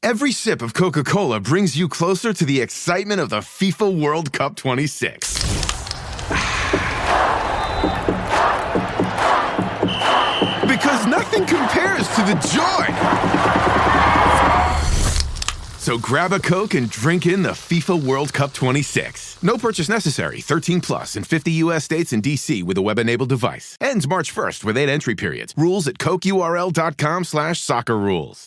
Every sip of Coca-Cola brings you closer to the excitement of the FIFA World Cup 26. Because nothing compares to the joy. So grab a Coke and drink in the FIFA World Cup 26. No purchase necessary. 13 plus in 50 U.S. states and D.C. with a web-enabled device. Ends March 1st with 8 entry periods. Rules at cokeurl.com/soccerrules.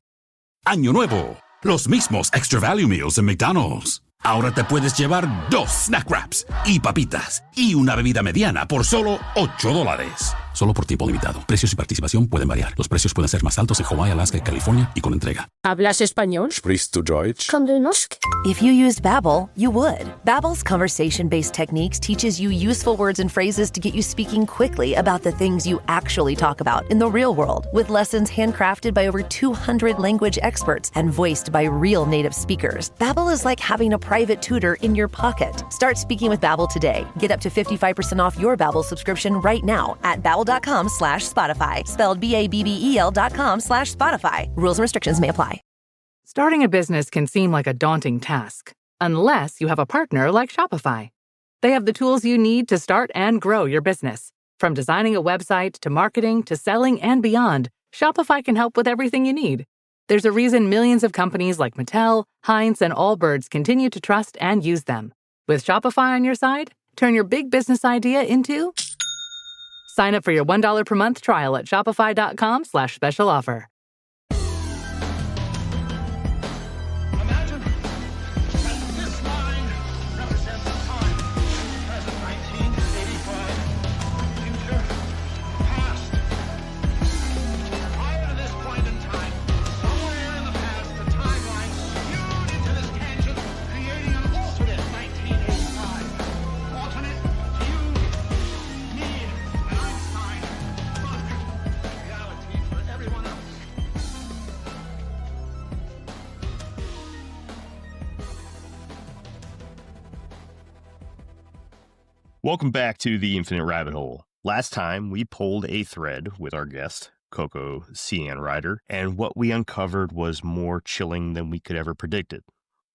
Año nuevo. Los mismos Extra Value Meals en McDonald's. Ahora te puedes llevar 2 snack wraps y papitas y una bebida mediana por solo $8. Solo por tiempo limitado. Precios y participación pueden variar. Los precios pueden ser más altos en Hawaii, Alaska y California y con entrega. ¿Hablas español? Sprichst du Deutsch? Kann du Norsk? If you used Babbel, you would. Babbel's conversation-based techniques teaches you useful words and phrases to get you speaking quickly about the things you actually talk about in the real world, with lessons handcrafted by over 200 language experts and voiced by real native speakers. Babbel is like having a private tutor in your pocket. Start speaking with Babbel today. Get up to 55% off your Babbel subscription right now at babbel.com/Spotify. Spelled BABBEL.com/Spotify. Rules and restrictions may apply. Starting a business can seem like a daunting task, unless you have a partner like Shopify. They have the tools you need to start and grow your business. From designing a website to marketing to selling and beyond, Shopify can help with everything you need. There's a reason millions of companies like Mattel, Heinz, and Allbirds continue to trust and use them. With Shopify on your side, turn your big business idea into... Sign up for your $1 per month trial at shopify.com/special offer. Welcome back to the Infinite Rabbit Hole. Last time, we pulled a thread with our guest, Coco Sianne Ryder, and what we uncovered was more chilling than we could ever predicted.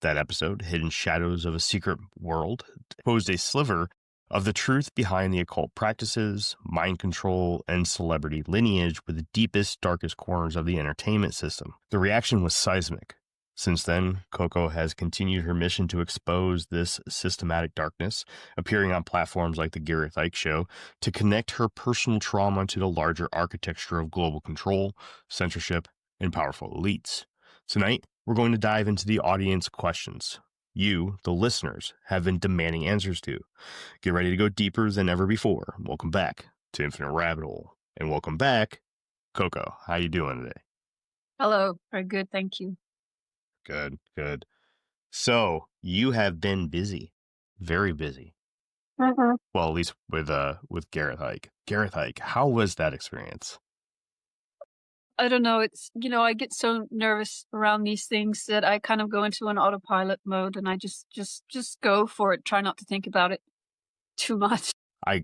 That episode, Hidden Shadows of a Secret World, posed a sliver of the truth behind the occult practices, mind control, and celebrity lineage with the deepest, darkest corners of the entertainment system. The reaction was seismic. Since then, Coco has continued her mission to expose this systematic darkness, appearing on platforms like The Gareth Ike Show, to connect her personal trauma to the larger architecture of global control, censorship, and powerful elites. Tonight, we're going to dive into the audience questions you, the listeners, have been demanding answers to. Get ready to go deeper than ever before. Welcome back to Infinite Rabbit Hole. And welcome back, Coco. How you doing today? Hello. Very good. Thank you. Good, good. So you have been busy, very busy. Mm-hmm. Well, at least with Gareth Ike. Gareth Ike, how was that experience? I don't know. It's, I get so nervous around these things that I kind of go into an autopilot mode and I just go for it. Try not to think about it too much. I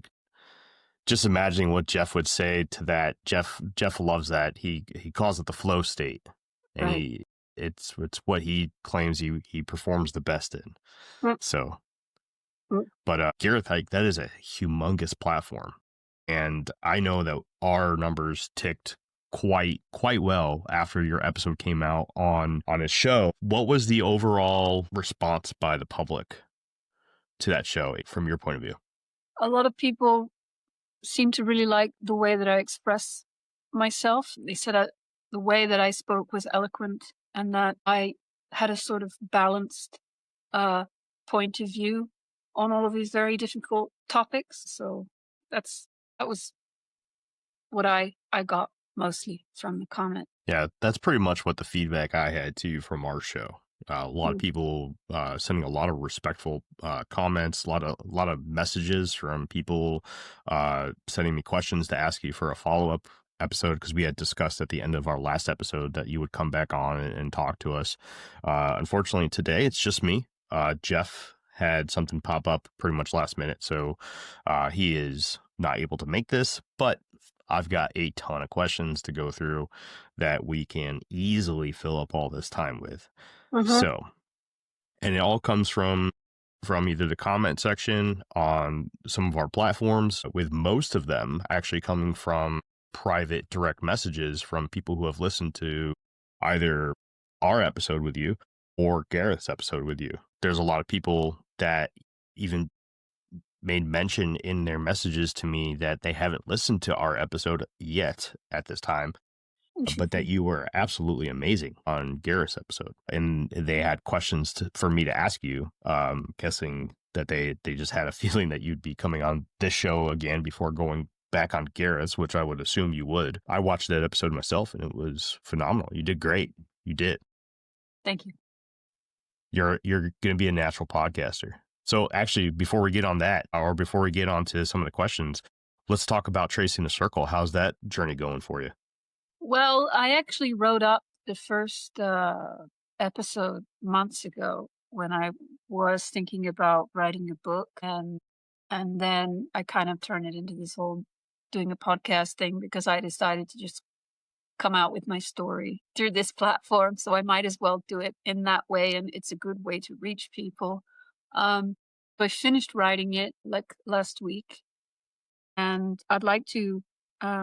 just imagining what Jeff would say to that. Jeff loves that. He calls it the flow state, and Right. It's what he claims he performs the best in. So, but Gareth Ike, that is a humongous platform, and I know that our numbers ticked quite well after your episode came out on his show. What was the overall response by the public to that show from your point of view? A lot of people seem to really like the way that I express myself. They said the way that I spoke was eloquent and that I had a sort of balanced point of view on all of these very difficult topics. So that was what I got mostly from the comment. Yeah, that's pretty much what the feedback I had too from our show. A lot of people sending a lot of respectful comments, a lot of messages from people sending me questions to ask you for a follow-up episode, because we had discussed at the end of our last episode that you would come back on and talk to us. Unfortunately, today it's just me. Jeff had something pop up pretty much last minute, so he is not able to make this, but I've got a ton of questions to go through that we can easily fill up all this time with. So, and it all comes from either the comment section on some of our platforms, with most of them actually coming from private direct messages from people who have listened to either our episode with you or Gareth's episode with you. There's a lot of people that even made mention in their messages to me that they haven't listened to our episode yet at this time, but that you were absolutely amazing on Gareth's episode. And they had questions for me to ask you, guessing that they just had a feeling that you'd be coming on this show again before going back on Gareth's, which I would assume you would. I watched that episode myself and it was phenomenal. You did great. You did. Thank you. You're going to be a natural podcaster. So actually, before we get on that, or before we get on to some of the questions, let's talk about Tracing the Circle. How's that journey going for you? Well, I actually wrote up the first episode months ago when I was thinking about writing a book, and then I kind of turned it into this whole doing a podcast thing because I decided to just come out with my story through this platform. So I might as well do it in that way, and it's a good way to reach people. I finished writing it like last week, and I'd like to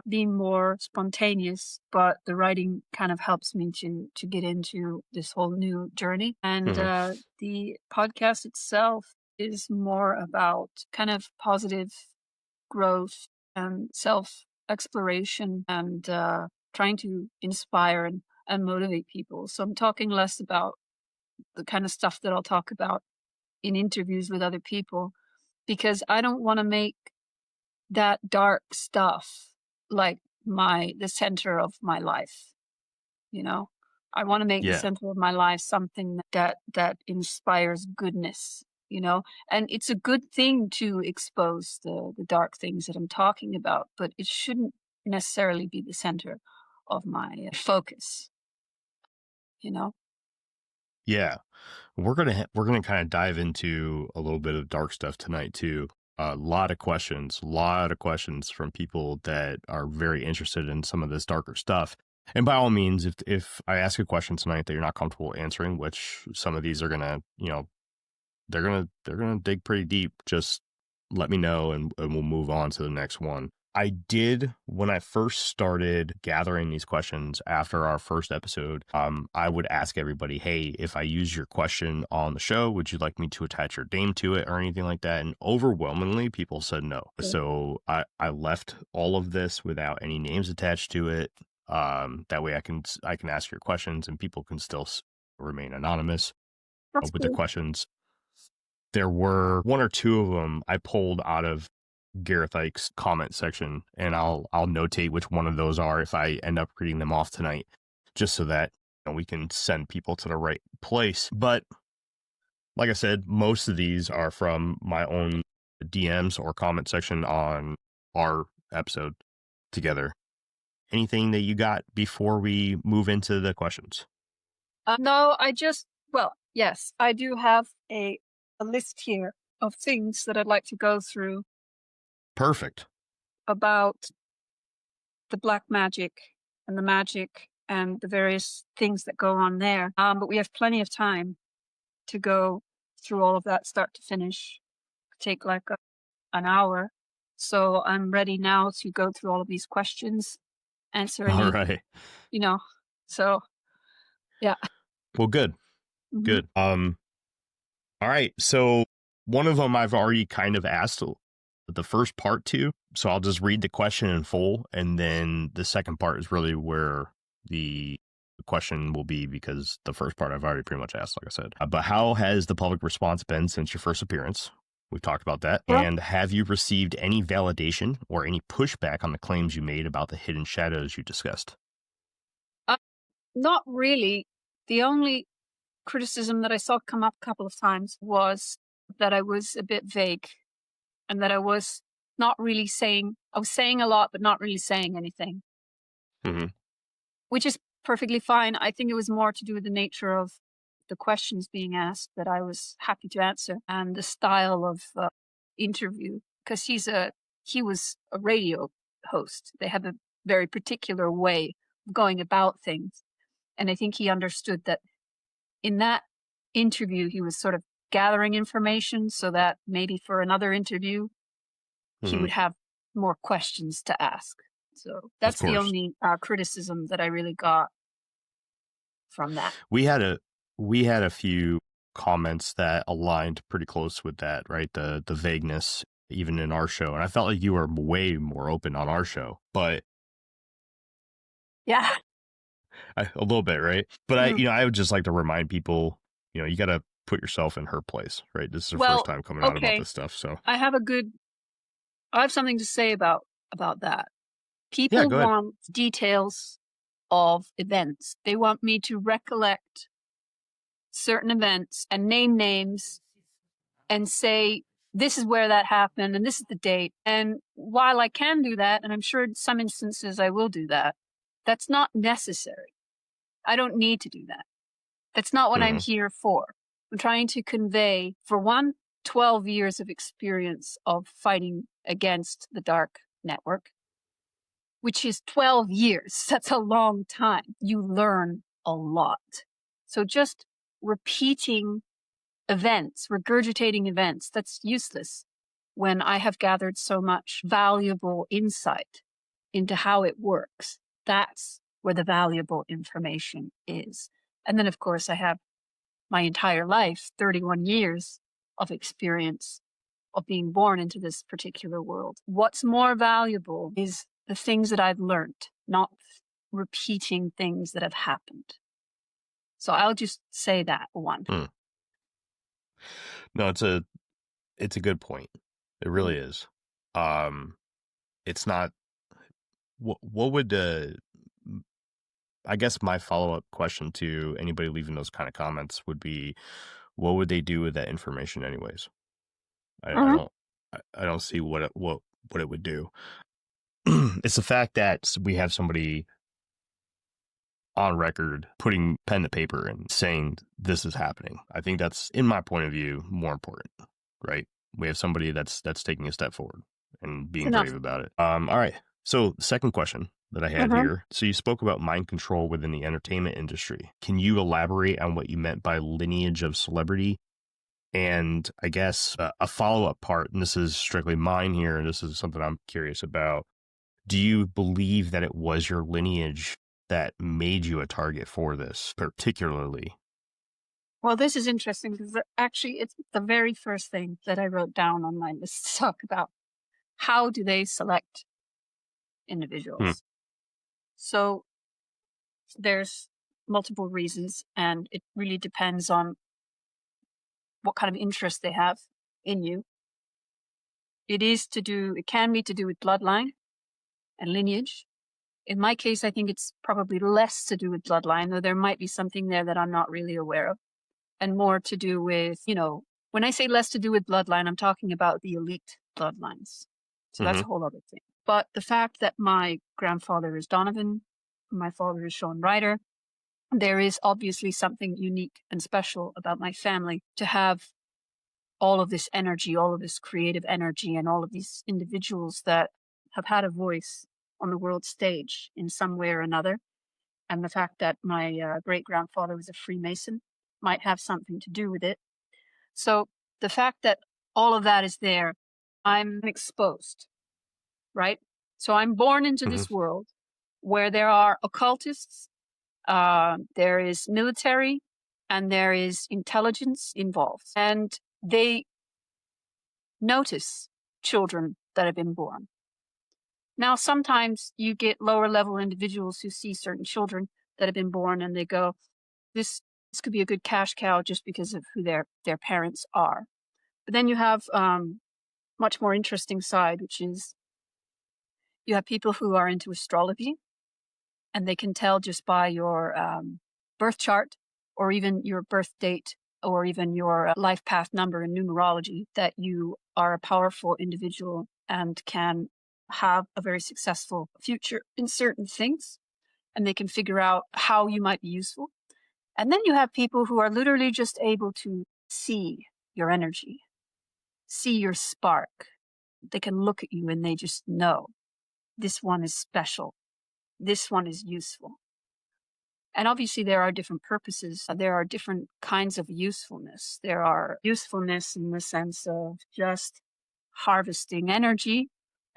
be more spontaneous, but the writing kind of helps me to get into this whole new journey. And the podcast itself is more about kind of positive growth and self-exploration and trying to inspire and motivate people. So I'm talking less about the kind of stuff that I'll talk about in interviews with other people, because I don't want to make that dark stuff like the center of my life. You know, I want to make the center of my life something that inspires goodness, you know, and it's a good thing to expose the dark things that I'm talking about, but it shouldn't necessarily be the center of my focus, you know? Yeah. We're gonna kind of dive into a little bit of dark stuff tonight too. A lot of questions from people that are very interested in some of this darker stuff. And by all means, if I ask a question tonight that you're not comfortable answering, which some of these are gonna, they're gonna dig pretty deep, just let me know and we'll move on to the next one. I did, when I first started gathering these questions after our first episode, I would ask everybody, hey, if I use your question on the show, would you like me to attach your name to it or anything like that? And overwhelmingly, people said no. Okay. So I left all of this without any names attached to it. That way I can ask your questions and people can still remain anonymous with their questions. There were one or two of them I pulled out of Gareth Ike's comment section, and I'll notate which one of those are if I end up reading them off tonight, just so that we can send people to the right place. But like I said, most of these are from my own DMs or comment section on our episode together. Anything that you got before we move into the questions? No, yes, I do have a list here of things that I'd like to go through. Perfect. About the black magic and the magic and the various things that go on there. But we have plenty of time to go through all of that start to finish. Take like an hour. So I'm ready now to go through all of these questions, answer any, all right. So yeah. Well, good. Mm-hmm. Good. All right. So one of them I've already kind of asked the first part to, so I'll just read the question in full, and then the second part is really where the question will be, because the first part I've already pretty much asked, like I said. But how has the public response been since your first appearance? We've talked about that. Yeah. And have you received any validation or any pushback on the claims you made about the hidden shadows you discussed? Not really. The only criticism that I saw come up a couple of times was that I was a bit vague. And that I was not really saying, I was saying a lot, but not really saying anything. Mm-hmm. Which is perfectly fine. I think it was more to do with the nature of the questions being asked that I was happy to answer, and the style of interview, because he was a radio host. They have a very particular way of going about things. And I think he understood that in that interview, he was sort of gathering information so that maybe for another interview, he would have more questions to ask. So that's the only criticism that I really got from that. We had a few comments that aligned pretty close with that, right? The vagueness, even in our show. And I felt like you were way more open on our show, but yeah, a little bit, right? But I would just like to remind people, you got to put yourself in her place, right? This is her first time coming out about this stuff. So I have something to say about that. People want details of events. They want me to recollect certain events and name names and say, this is where that happened and this is the date. And while I can do that, and I'm sure in some instances I will do that, that's not necessary. I don't need to do that. That's not what I'm here for. I'm trying to convey, for 12 years of experience of fighting against the dark network, which is 12 years. That's a long time. You learn a lot. So just repeating events, regurgitating events, that's useless when I have gathered so much valuable insight into how it works. That's where the valuable information is. And then, of course, I have my entire life, 31 years of experience of being born into this particular world. What's more valuable is the things that I've learned, not repeating things that have happened. So I'll just say that one. No, it's a good point. It really is. It's not. What would I guess my follow-up question to anybody leaving those kind of comments would be, what would they do with that information anyways? I don't see what it would do. It's the fact that we have somebody on record putting pen to paper and saying this is happening. I think that's, in my point of view, more important, right? We have somebody that's taking a step forward and being brave about it. All right. So the second question that I had here. So you spoke about mind control within the entertainment industry. Can you elaborate on what you meant by lineage of celebrity? And I guess a follow-up part, and this is strictly mine here, and this is something I'm curious about. Do you believe that it was your lineage that made you a target for this particularly? Well, this is interesting because actually it's the very first thing that I wrote down on my list to talk about. How do they select individuals? So there's multiple reasons, and it really depends on what kind of interest they have in you. It can be to do with bloodline and lineage. In my case, I think it's probably less to do with bloodline, though there might be something there that I'm not really aware of, and more to do with, when I say less to do with bloodline, I'm talking about the elite bloodlines. So that's a whole other thing. But the fact that my grandfather is Donovan, my father is Sianne Ryder, there is obviously something unique and special about my family to have all of this energy, all of this creative energy, and all of these individuals that have had a voice on the world stage in some way or another. And the fact that my great-grandfather was a Freemason might have something to do with it. So the fact that all of that is there, I'm exposed, right? So I'm born into this world where there are occultists, there is military, and there is intelligence involved. And they notice children that have been born. Now, sometimes you get lower level individuals who see certain children that have been born and they go, this could be a good cash cow just because of who their parents are. But then you have much more interesting side, which is you have people who are into astrology, and they can tell just by your birth chart or even your birth date or even your life path number in numerology that you are a powerful individual and can have a very successful future in certain things, and they can figure out how you might be useful. And then you have people who are literally just able to see your energy, see your spark. They can look at you and they just know. this one is special. This one is useful. And obviously there are different purposes. There are different kinds of usefulness. There are usefulness in the sense of just harvesting energy.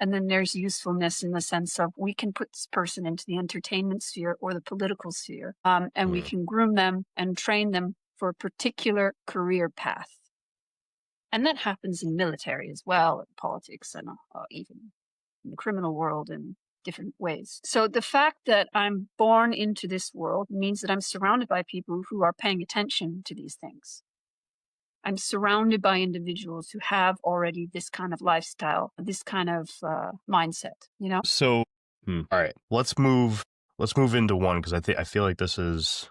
And then there's usefulness in the sense of we can put this person into the entertainment sphere or the political sphere, and we can groom them and train them for a particular career path. And that happens in military as well, in politics, and even in the criminal world in different ways. So the fact that I'm born into this world means that I'm surrounded by people who are paying attention to these things. I'm surrounded by individuals who have already this kind of lifestyle, this kind of mindset, you know? So, all right, let's move into one, because I feel like this is,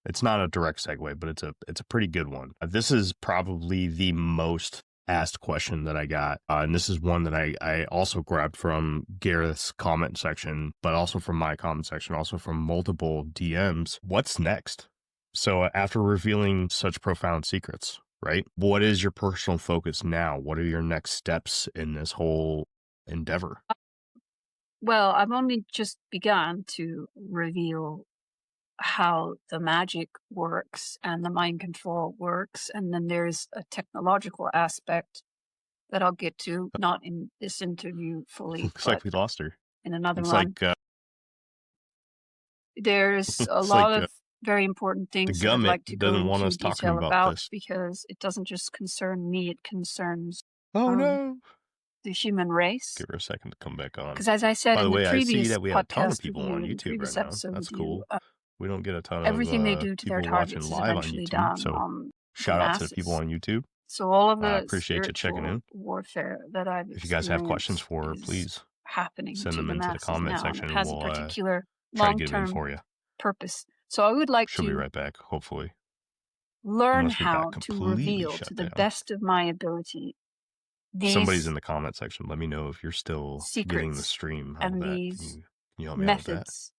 it's not a direct segue, but it's a pretty good one. This is probably the most asked question that I got, and this is one that I also grabbed from Gareth's comment section, but also from my comment section, also from multiple DMs. What's next? So after revealing such profound secrets, right? What is your personal focus now? What are your next steps in this whole endeavor? Well, I've only just begun to reveal how the magic works and the mind control works. And then there's a technological aspect that I'll get to, not in this interview fully. Looks like we lost her. In another It's one. like, there's a lot of very important things the that I'd government like to go doesn't want into us talking detail about about this. because it doesn't just concern me, it concerns no. the human race. Give her a second to come back on. Because as I said By the in way, the I previous see that we have a ton of podcast people with you, on in the YouTube previous right now. episode That's with cool. you, We don't get a ton everything of they do to their people watching targets is live on eventually YouTube. done So on shout out to masses. the people on YouTube. So all of I the appreciate you checking spiritual in. warfare that I've If you guys have questions experienced for her, is please happening send to them the into the masses comment now, section, and it and has a we'll particular try to get them in long-term for you. purpose. So I would like She'll be to right back, hopefully. learn Unless we got how to completely reveal shut to the down. best of my ability Somebody's these in the comment section. Let me know if you're still getting the secrets stream. How and about that? these Can you help me out with that? methods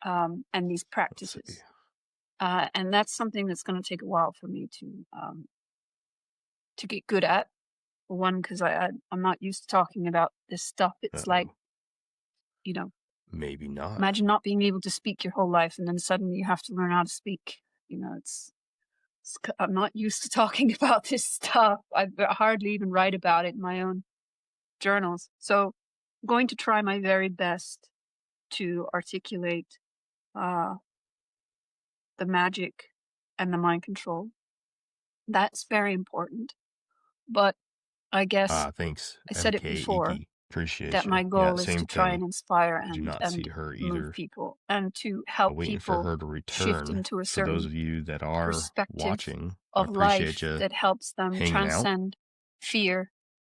and these Let's see. practices. And that's something that's going to take a while for me to get good at. For one, because I'm not used to talking about this stuff. It's like, you know, maybe not. imagine not being able to speak your whole life and then suddenly you have to learn how to speak. You know, I'm not used to talking about this stuff. I hardly even write about it in my own journals. So I'm going to try my very best to articulate the magic and the mind control. That's very important. But I guess Thanks. I said it MK before, Iki. Appreciate that you. my goal Yeah, is same to try thing. and inspire I do not and see her move either. people and to I'm help waiting for people her to shift return. into a For those certain of you that are perspective watching, I of life appreciate you that helps them hanging out. transcend fear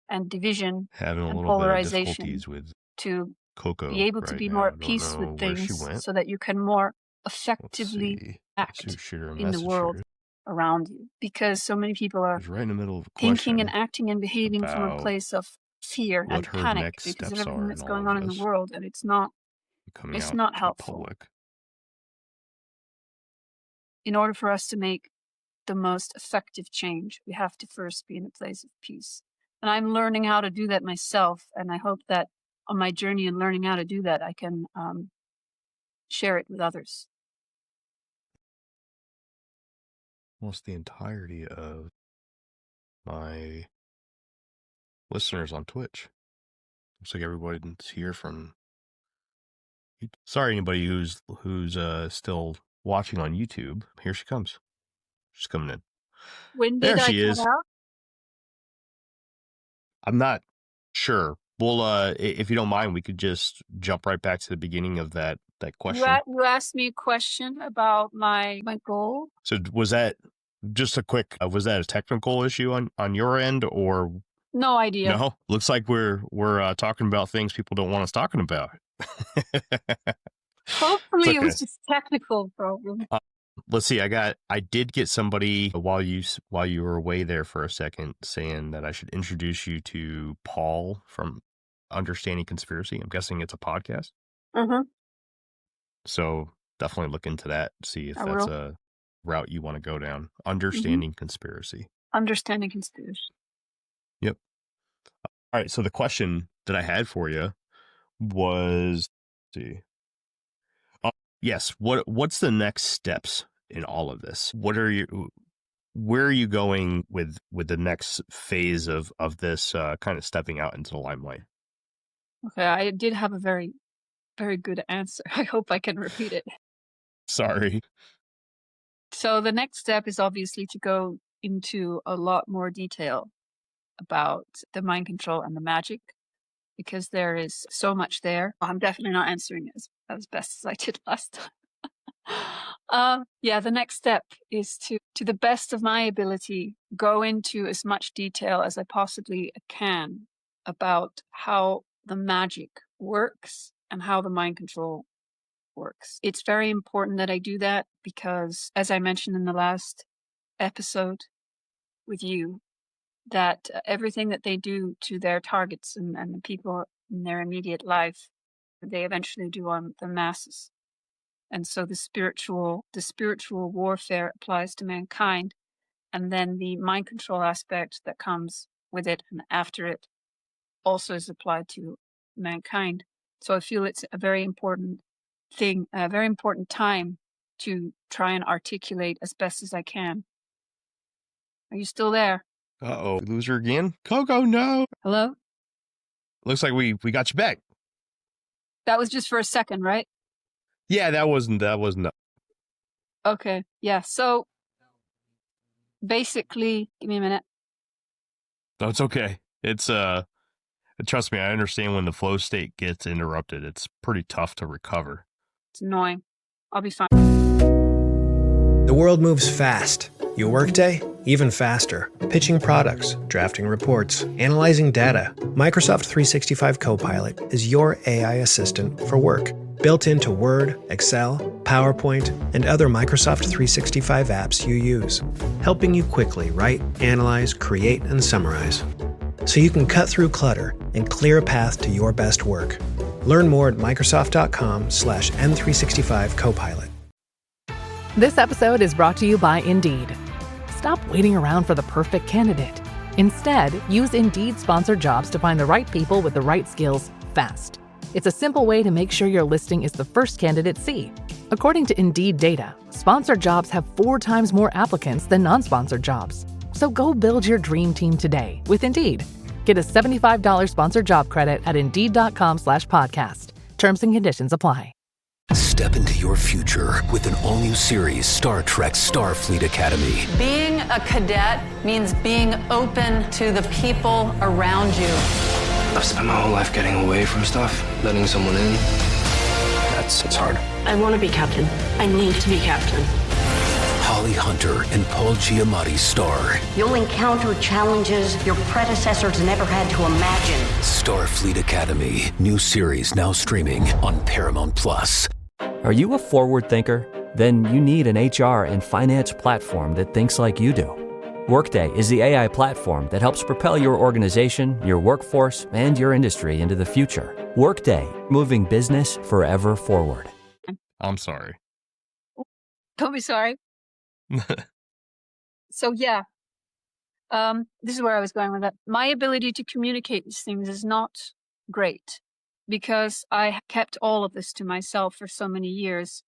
and division Having a and little bit of polarization difficulties with to Coco be able to right be now. more I at don't peace know with where she things went. so that you can more Let's effectively see. act Let's shoot her a in the message world here. around you. Because so many people I are was right in the middle of a thinking and question acting and behaving from a about place of fear what and her panic next because of steps everything are that's in going all on of in the this world, and it's coming not out to the helpful. public. In order for us to make the most effective change, we have to first be in a place of peace. And I'm learning how to do that myself, and I hope that on my journey in learning how to do that, I can share it with others. Almost the entirety of my listeners on Twitch. Looks like everybody's here from. Sorry, anybody who's still watching on YouTube. Here she comes. She's coming in. When There did I she cut is. out? I'm not sure. Well, if you don't mind, we could just jump right back to the beginning of that question. You asked me a question about my goal. So was that just a quick? Was that a technical issue on your end, or No idea. no? Looks like we're talking about things people don't want us talking about. Hopefully, okay. It was just a technical problem. Let's see. I did get somebody while you were away there for a second saying that I should introduce you to Paul from Understanding Conspiracy. I'm guessing it's a podcast. Mm-hmm. So definitely look into that. See if that's a route you want to go down. Understanding Conspiracy. Understanding Conspiracy. Yep. All right. So the question that I had for you was, let's see. Yes. What's the next steps in all of this? Where are you going with the next phase of this kind of stepping out into the limelight? Okay, I did have a very, very good answer. I hope I can repeat it. Sorry. So the next step is obviously to go into a lot more detail about the mind control and the magic, because there is so much there. I'm definitely not answering it as best as I did last time. Yeah, the next step is to the best of my ability, go into as much detail as I possibly can about how the magic works and how the mind control works. It's very important that I do that because, as I mentioned in the last episode with you, that everything that they do to their targets and the people in their immediate life, they eventually do on the masses. And so the spiritual warfare applies to mankind, and then the mind control aspect that comes with it and after it also is applied to mankind. So I feel it's a very important thing, a very important time to try and articulate as best as I can. Are you still there? Uh-oh. Lose her again? Coco, no. Hello? Looks like we got you back. That was just for a second, right? Yeah, that wasn't. Okay. Yeah. So basically, give me a minute. No, it's okay. It's trust me, I understand when the flow state gets interrupted. It's pretty tough to recover. It's annoying. I'll be fine. The world moves fast. Your workday, even faster. Pitching products, drafting reports, analyzing data. Microsoft 365 Copilot is your AI assistant for work. Built into Word, Excel, PowerPoint, and other Microsoft 365 apps you use. Helping you quickly write, analyze, create, and summarize. So you can cut through clutter and clear a path to your best work. Learn more at Microsoft.com/M365 Copilot. This episode is brought to you by Indeed. Stop waiting around for the perfect candidate. Instead, use Indeed sponsored jobs to find the right people with the right skills fast. It's a simple way to make sure your listing is the first candidates see. According to Indeed data, sponsored jobs have 4 times more applicants than non-sponsored jobs. So go build your dream team today with Indeed. Get a $75 sponsored job credit at Indeed.com/podcast. Terms and conditions apply. Step into your future with an all-new series, Star Trek Starfleet Academy. Being a cadet means being open to the people around you. I've spent my whole life getting away from stuff, letting someone in. It's hard. I want to be captain. I need to be captain. Holly Hunter and Paul Giamatti star. You'll encounter challenges your predecessors never had to imagine. Starfleet Academy. New series now streaming on Paramount Plus. Are you a forward thinker? Then you need an HR and finance platform that thinks like you do. Workday is the AI platform that helps propel your organization, your workforce, and your industry into the future. Workday, moving business forever forward. I'm sorry. Don't be sorry. So yeah, this is where I was going with that. My ability to communicate these things is not great because I kept all of this to myself for so many years.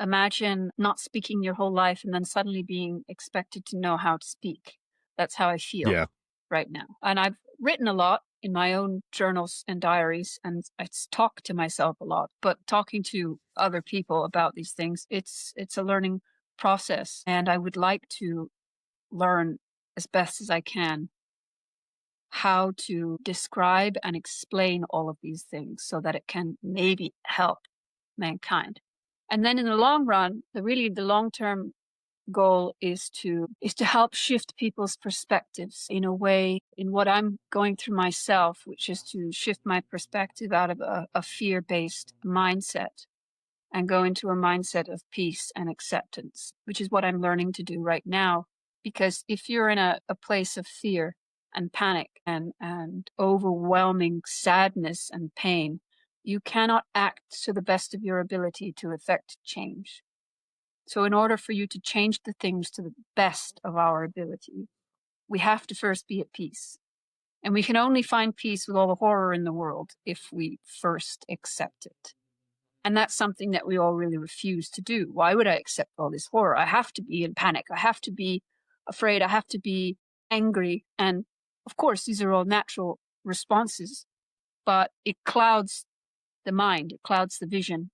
Imagine not speaking your whole life and then suddenly being expected to know how to speak. That's how I feel right now. And I've written a lot in my own journals and diaries, and I talk to myself a lot. But talking to other people about these things, it's a learning process. And I would like to learn as best as I can how to describe and explain all of these things so that it can maybe help mankind. And then in the long run, the long-term goal is to help shift people's perspectives in a way, in what I'm going through myself, which is to shift my perspective out of a fear-based mindset and go into a mindset of peace and acceptance, which is what I'm learning to do right now. Because if you're in a place of fear and panic and overwhelming sadness and pain, you cannot act to the best of your ability to effect change. So in order for you to change the things to the best of our ability, we have to first be at peace. And we can only find peace with all the horror in the world if we first accept it. And that's something that we all really refuse to do. Why would I accept all this horror? I have to be in panic. I have to be afraid. I have to be angry. And of course, these are all natural responses, but it clouds the mind. It clouds the vision.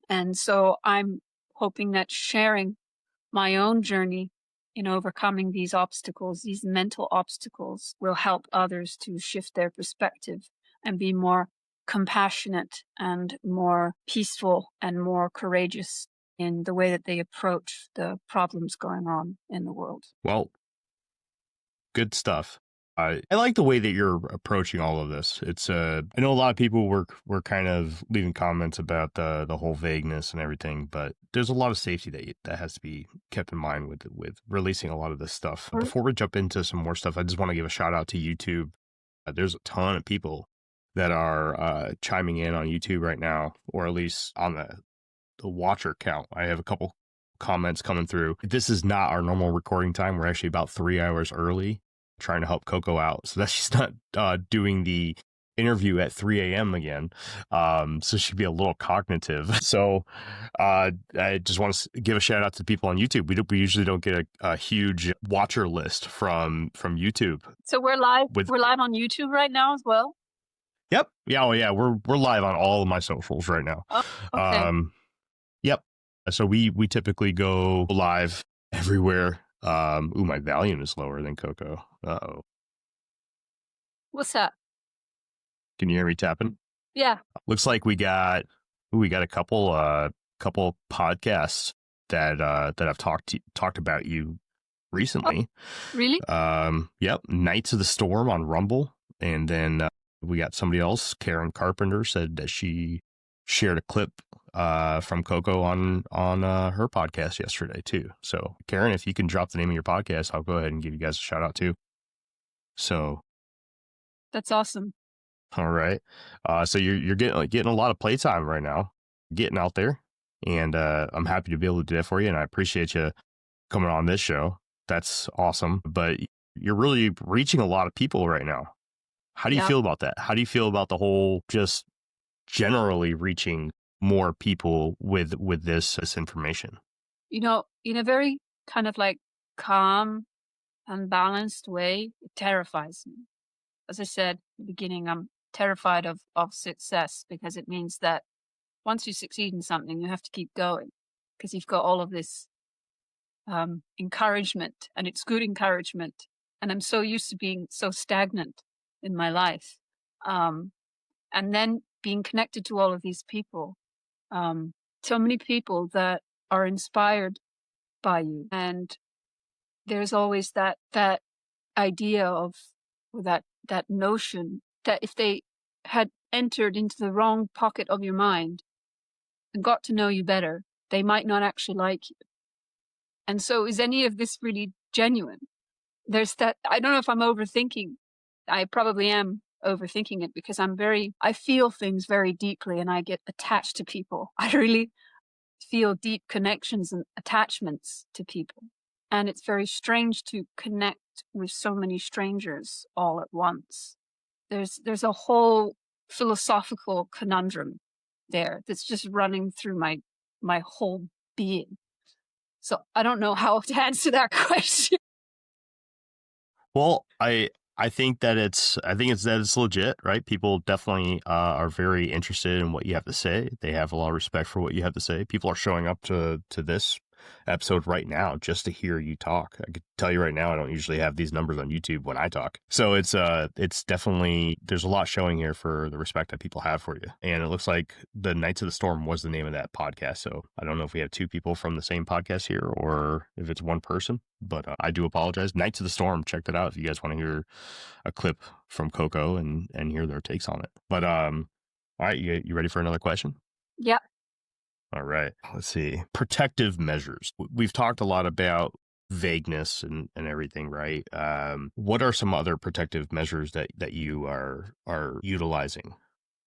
And so I'm hoping that sharing my own journey in overcoming these obstacles, these mental obstacles, will help others to shift their perspective and be more compassionate and more peaceful and more courageous in the way that they approach the problems going on in the world. Well, good stuff. I like the way that you're approaching all of this. It's I know a lot of people were kind of leaving comments about the whole vagueness and everything, but there's a lot of safety that has to be kept in mind with releasing a lot of this stuff. Before we jump into some more stuff, I just want to give a shout out to YouTube. There's a ton of people that are chiming in on YouTube right now, or at least on the watcher count. I have a couple comments coming through. This is not our normal recording time. We're actually about 3 hours early, trying to help Coco out so that she's not doing the interview at 3 a.m. again. So she'd be a little cognitive. So I just want to give a shout out to the people on YouTube. We usually don't get a huge watcher list from YouTube. So we're live. We're live on YouTube right now as well. Yep. Yeah. Oh, yeah. We're live on all of my socials right now. Oh, okay. Yep. So we typically go live everywhere. My volume is lower than Coco. Uh-oh. What's that? Can you hear me tapping? Yeah. Looks like we got a couple podcasts that I've talked about you recently. Oh, really? Yep. Knights of the Storm on Rumble, and then we got somebody else. Karen Carpenter said that she shared a clip from Coco on her podcast yesterday too. So Karen, if you can drop the name of your podcast, I'll go ahead and give you guys a shout out too. So that's awesome. All right. So you're getting a lot of playtime right now, getting out there, and I'm happy to be able to do that for you. And I appreciate you coming on this show. That's awesome. But you're really reaching a lot of people right now. How do you feel about that? How do you feel about the whole just generally reaching more people with this information? You know, in a very kind of like calm and balanced way, it terrifies me. As I said at the beginning, I'm terrified of success, because it means that once you succeed in something, you have to keep going, because you've got all of this encouragement, and it's good encouragement. And I'm so used to being so stagnant in my life. And then being connected to all of these people, so many people that are inspired by you. And there's always that idea of, or that notion that if they had entered into the wrong pocket of your mind and got to know you better, they might not actually like you. And so is any of this really genuine? There's that, I don't know if I'm overthinking. I probably am overthinking it, because I feel things very deeply, and I get attached to people. I really feel deep connections and attachments to people. And it's very strange to connect with so many strangers all at once. There's a whole philosophical conundrum there that's just running through my whole being. So I don't know how to answer that question. Well, I think that it's legit, right? People definitely are very interested in what you have to say. They have a lot of respect for what you have to say. People are showing up to this episode right now just to hear you talk. I could tell you right now, I don't usually have these numbers on YouTube when I talk. So it's definitely, there's a lot showing here for the respect that people have for you. And it looks like the Knights of the Storm was the name of that podcast. So I don't know if we have two people from the same podcast here or if it's one person, but I do apologize. Knights of the Storm, check that out if you guys want to hear a clip from Coco and hear their takes on it. But all right, you ready for another question? Yeah. All right. Let's see. Protective measures. We've talked a lot about vagueness and everything, right? What are some other protective measures that you are utilizing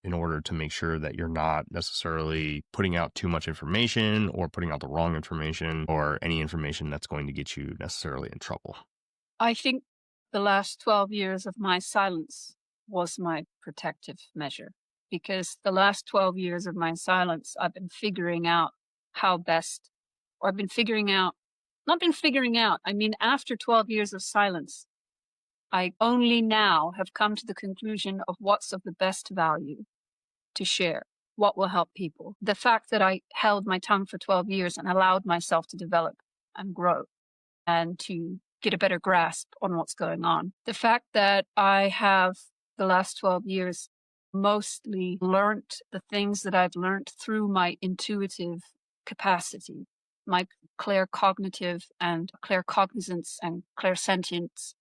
in order to make sure that you're not necessarily putting out too much information or putting out the wrong information or any information that's going to get you necessarily in trouble? I think the last 12 years of my silence was my protective measure, because the last 12 years of my silence, I've been figuring out how best, or I've been figuring out, not been figuring out, I mean, after 12 years of silence, I only now have come to the conclusion of what's of the best value to share, what will help people. The fact that I held my tongue for 12 years and allowed myself to develop and grow and to get a better grasp on what's going on. The fact that I have the last 12 years mostly learnt the things that I've learnt through my intuitive capacity, my claircognitive and claircognizance and clairsentience,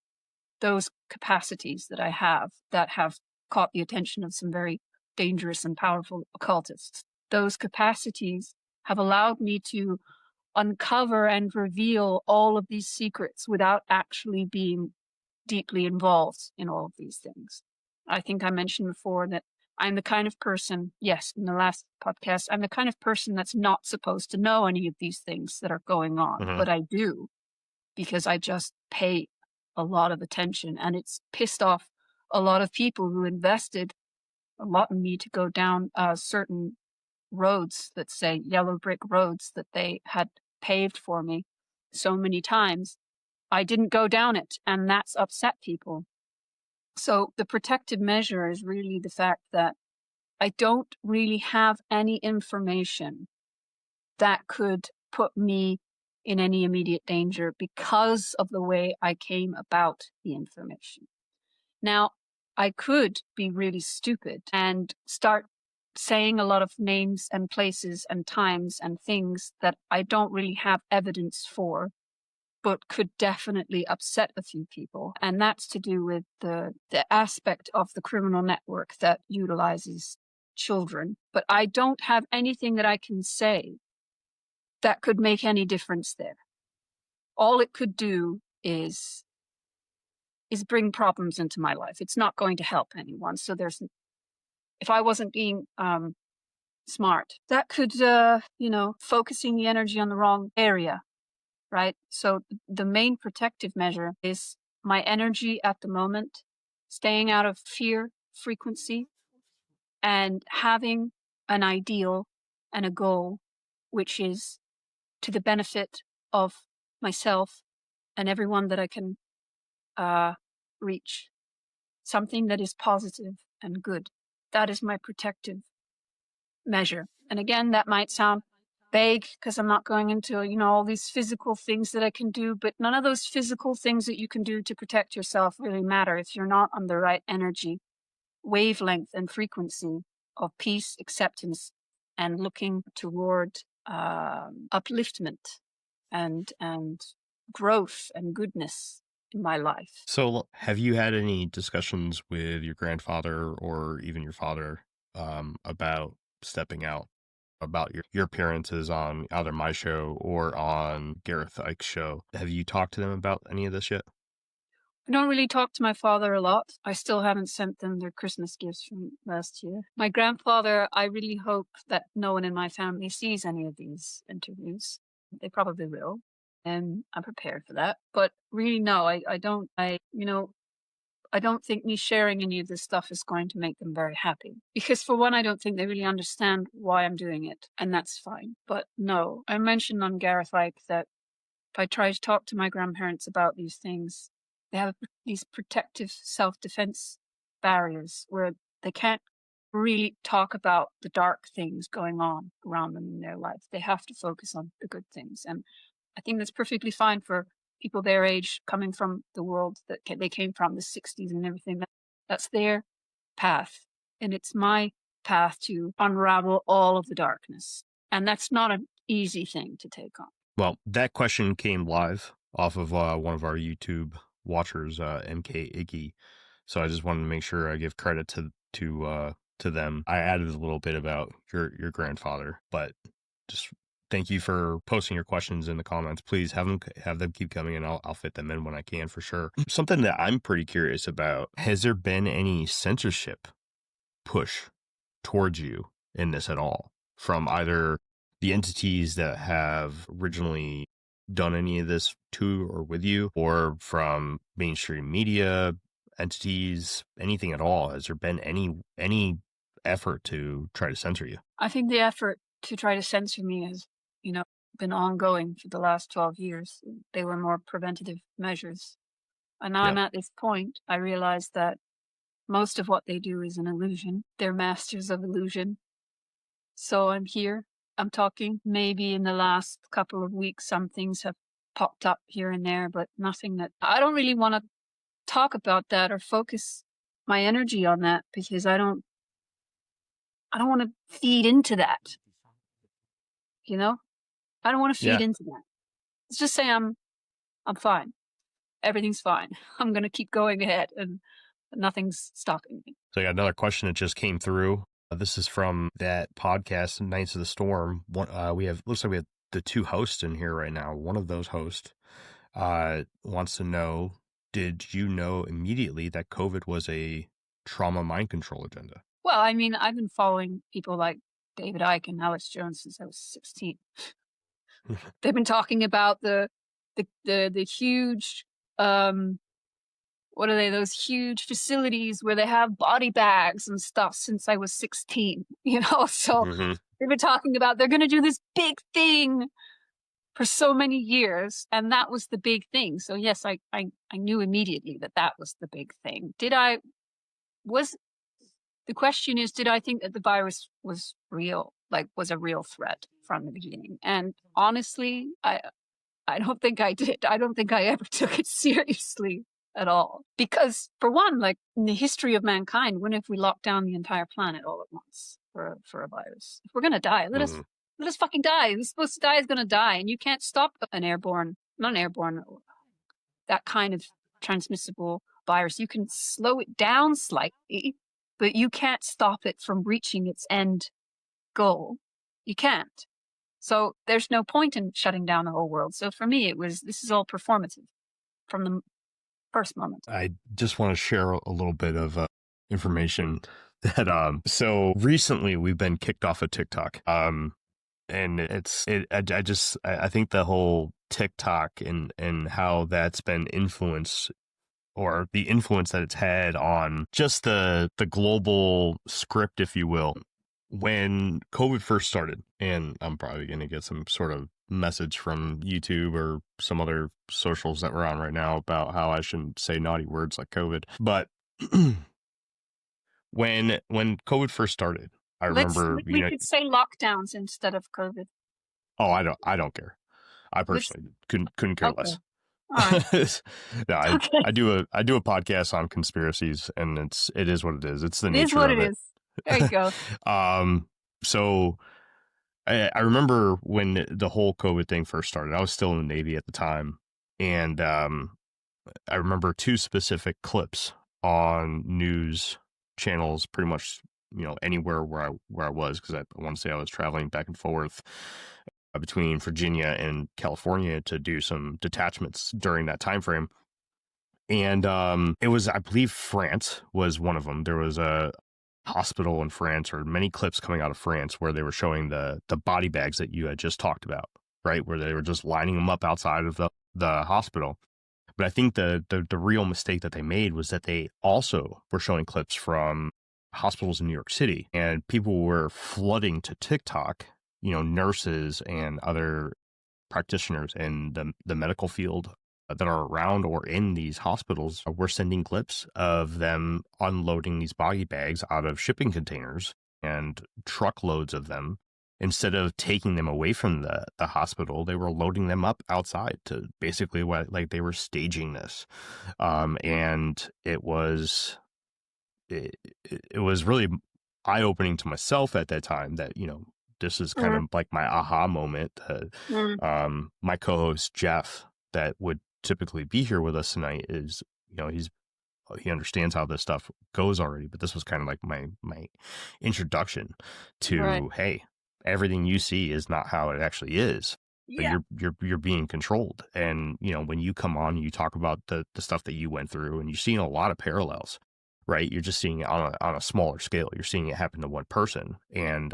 those capacities that I have that have caught the attention of some very dangerous and powerful occultists. Those capacities have allowed me to uncover and reveal all of these secrets without actually being deeply involved in all of these things. I think I mentioned before that I'm the kind of person, yes, in the last podcast, I'm the kind of person that's not supposed to know any of these things that are going on, but I do, because I just pay a lot of attention, and it's pissed off a lot of people who invested a lot in me to go down certain roads, let's say yellow brick roads that they had paved for me so many times. I didn't go down it, and that's upset people. So the protective measure is really the fact that I don't really have any information that could put me in any immediate danger because of the way I came about the information. Now, I could be really stupid and start saying a lot of names and places and times and things that I don't really have evidence for, but could definitely upset a few people. And that's to do with the aspect of the criminal network that utilizes children. But I don't have anything that I can say that could make any difference there. All it could do is bring problems into my life. It's not going to help anyone. So if I wasn't being smart, that could, focusing the energy on the wrong area, right? So the main protective measure is my energy at the moment, staying out of fear frequency, and having an ideal and a goal, which is to the benefit of myself and everyone that I can reach. Something that is positive and good. That is my protective measure. And again, that might sound vague because I'm not going into, all these physical things that I can do, but none of those physical things that you can do to protect yourself really matter if you're not on the right energy, wavelength, and frequency of peace, acceptance, and looking toward upliftment and growth and goodness in my life. So have you had any discussions with your grandfather or even your father about stepping out, about your appearances on either my show or on Gareth Ike's show? Have you talked to them about any of this yet? I don't really talk to my father a lot. I still haven't sent them their Christmas gifts from last year. My grandfather, I really hope that no one in my family sees any of these interviews. They probably will. And I'm prepared for that. But really, no, I don't think me sharing any of this stuff is going to make them very happy. Because for one, I don't think they really understand why I'm doing it. And that's fine. But no, I mentioned on Gareth Ike that if I try to talk to my grandparents about these things, they have these protective self-defense barriers where they can't really talk about the dark things going on around them in their life. They have to focus on the good things. And I think that's perfectly fine for people their age, coming from the world that they came from, the 60s and everything. That's their path. And it's my path to unravel all of the darkness. And that's not an easy thing to take on. Well, that question came live off of one of our YouTube watchers, MK Iggy. So I just wanted to make sure I give credit to them. I added a little bit about your grandfather, but just thank you for posting your questions in the comments. Please have them keep coming, and I'll fit them in when I can for sure. Something that I'm pretty curious about: has there been any censorship push towards you in this at all from either the entities that have originally done any of this to or with you, or from mainstream media entities, anything at all? Has there been any effort to try to censor you? I think the effort to try to censor me has, been ongoing for the last 12 years. They were more preventative measures. And now I'm at this point, I realize that most of what they do is an illusion. They're masters of illusion. So I'm here, I'm talking. Maybe in the last couple of weeks, some things have popped up here and there, but nothing that I don't really want to talk about that or focus my energy on that, because I don't want to feed into that. I don't want to feed into that. Let's just say I'm fine. Everything's fine. I'm going to keep going ahead and nothing's stopping me. So I got another question that just came through. This is from that podcast, Knights of the Storm. Looks like we have the two hosts in here right now. One of those hosts wants to know, did you know immediately that COVID was a trauma mind control agenda? Well, I mean, I've been following people like David Icke and Alex Jones since I was 16. They've been talking about the huge, what are they, those huge facilities where they have body bags and stuff since I was 16, So they've been talking about they're going to do this big thing for so many years, and that was the big thing. So yes, I knew immediately that was the big thing. The question is, did I think that the virus was real, was a real threat from the beginning? And honestly, I don't think I did. I don't think I ever took it seriously at all. Because for one, in the history of mankind, when have we locked down the entire planet all at once for a virus? If we're going to die, let us fucking die. Who's supposed to die is going to die. And you can't stop that kind of transmissible virus. You can slow it down slightly, but you can't stop it from reaching its end goal. You can't. So there's no point in shutting down the whole world. So for me, this is all performative from the first moment. I just want to share a little bit of information that, so recently we've been kicked off of TikTok. And I think the whole TikTok and how that's been influenced, or the influence that it's had on just the global script, if you will. When COVID first started, and I'm probably going to get some sort of message from YouTube or some other socials that we're on right now about how I shouldn't say naughty words like COVID. But when COVID first started, I remember we could say lockdowns instead of COVID. Oh, I don't care. I personally couldn't care less. Right. No, I do a podcast on conspiracies, and it is what it is. It's the nature of it. It is. There you go. So I remember when the whole COVID thing first started. I was still in the Navy at the time, and I remember two specific clips on news channels, pretty much anywhere where I was, because I want to say I was traveling back and forth between Virginia and California to do some detachments during that time frame. And it was, I believe, France was one of them. There was a hospital in France, or many clips coming out of France, where they were showing the body bags that you had just talked about, right? Where they were just lining them up outside of the hospital. But I think the real mistake that they made was that they also were showing clips from hospitals in New York City, and people were flooding to TikTok, nurses and other practitioners in the medical field that are around or in these hospitals were sending clips of them unloading these body bags out of shipping containers, and truckloads of them. Instead of taking them away from the hospital, they were loading them up outside to basically they were staging this. And it was really eye-opening to myself at that time that, this is kind of like my aha moment. My co-host, Jeff, that would typically be here with us tonight, is, he understands how this stuff goes already, but this was kind of like my introduction to, hey, everything you see is not how it actually is. Yeah. You're being controlled. And, when you come on and you talk about the stuff that you went through, and you're seeing a lot of parallels, right? You're just seeing it on a smaller scale. You're seeing it happen to one person. And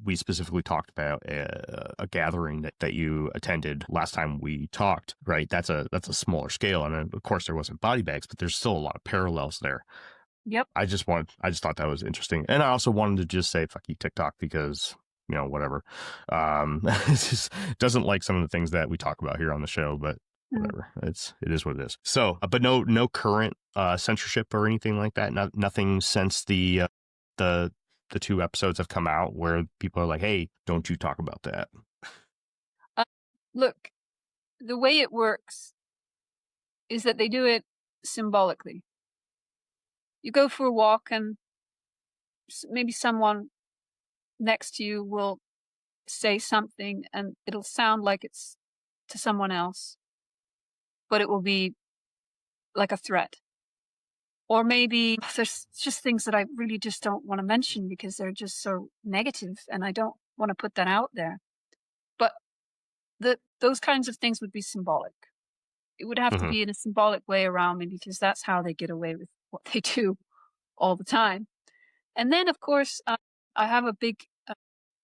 we specifically talked about a gathering that you attended last time we talked, right? That's a smaller scale. And of course there wasn't body bags, but there's still a lot of parallels there. Yep. I just thought that was interesting. And I also wanted to just say, fuck you, TikTok, because, you know, whatever. It just doesn't like some of the things that we talk about here on the show, but whatever. It is what it is. So, but no current censorship or anything like that. Nothing since the 2 episodes have come out where people are like, hey, don't you talk about that. Look, the way it works is that they do it symbolically. You go for a walk and maybe someone next to you will say something and it'll sound like it's to someone else, but it will be like a threat. Or maybe there's just things that I really just don't want to mention because they're just so negative and I don't want to put that out there. But those kinds of things would be symbolic. It would have to be in a symbolic way around me because that's how they get away with what they do all the time. And then, of course, I have a big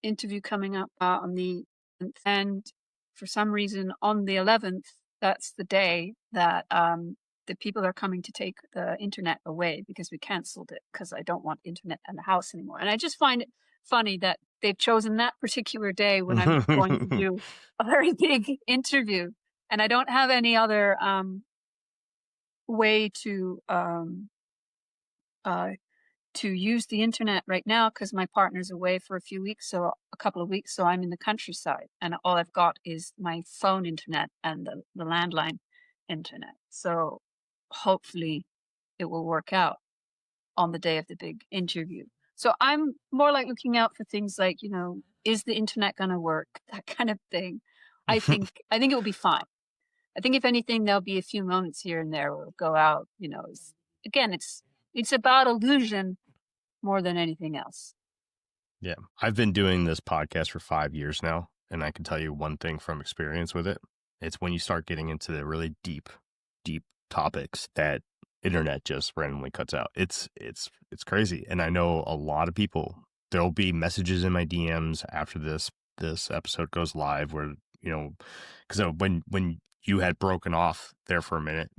interview coming up on the 11th, and for some reason on the 11th, that's the day that the people are coming to take the internet away because we canceled it because I don't want internet in the house anymore. And I just find it funny that they've chosen that particular day when I'm going to do a very big interview. And I don't have any other way to use the internet right now because my partner's away for a couple of weeks. So I'm in the countryside and all I've got is my phone internet and the landline internet. So hopefully it will work out on the day of the big interview. So I'm more like looking out for things like, you know, is the internet going to work? That kind of thing. I think it will be fine. I think if anything, there'll be a few moments here and there where it'll go out. You know, it's about illusion more than anything else. Yeah. I've been doing this podcast for 5 years now, and I can tell you one thing from experience with it. It's when you start getting into the really deep topics that internet just randomly cuts out. It's crazy. And I know a lot of people, there'll be messages in my DMs after this episode goes live where, you know, because when you had broken off there for a minute,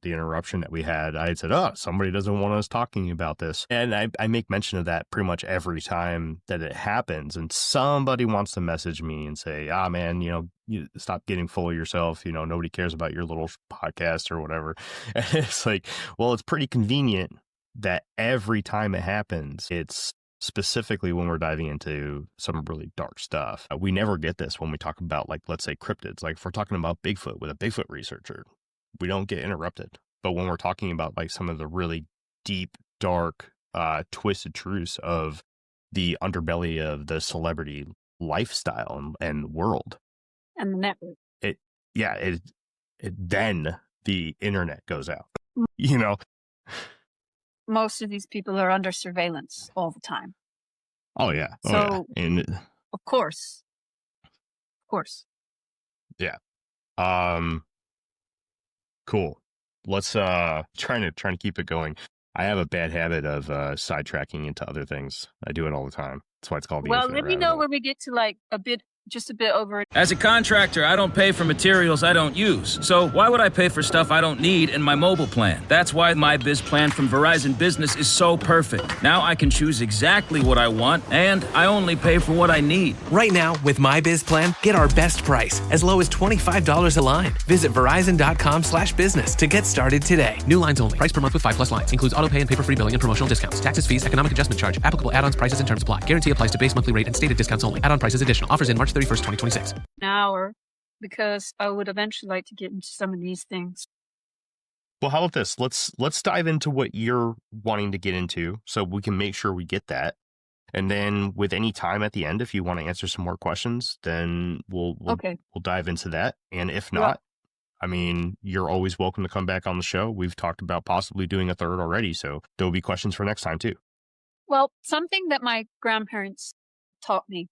the interruption that we had, I had said, oh, somebody doesn't want us talking about this. And I make mention of that pretty much every time that it happens. And somebody wants to message me and say, man, you know, you stop getting full of yourself. You know, nobody cares about your little podcast or whatever. And it's like, well, it's pretty convenient that every time it happens, it's specifically when we're diving into some really dark stuff. We never get this when we talk about, like, let's say cryptids. Like if we're talking about Bigfoot with a Bigfoot researcher, we don't get interrupted. But when we're talking about like some of the really deep, dark, twisted truths of the underbelly of the celebrity lifestyle and world and the network, then the internet goes out. You know, most of these people are under surveillance all the time. Oh yeah. So And of course. Yeah. Cool. Let's trying to keep it going. I have a bad habit of sidetracking into other things. I do it all the time. That's why it's called the Well, Infinite let me Rabbit know Hole. when we get to like just a bit over. As a contractor, I don't pay for materials I don't use. So why would I pay for stuff I don't need in my mobile plan? That's why my Biz plan from Verizon Business is so perfect. Now I can choose exactly what I want, and I only pay for what I need. Right now, with my Biz plan, get our best price, as low as $25 a line. Visit Verizon.com/business to get started today. New lines only. Price per month with 5+ lines. Includes auto pay and paper-free billing and promotional discounts. Taxes, fees, economic adjustment charge. Applicable add-ons, prices, and terms apply. Guarantee applies to base monthly rate and stated discounts only. Add-on prices additional. Offers in March 31st, 2026. An hour, because I would eventually like to get into some of these things. Well, how about this? Let's dive into what you're wanting to get into so we can make sure we get that. And then with any time at the end, if you want to answer some more questions, then we'll dive into that. And if not, I mean, you're always welcome to come back on the show. We've talked about possibly doing a third already, so there'll be questions for next time too. Well, something that my grandparents taught me,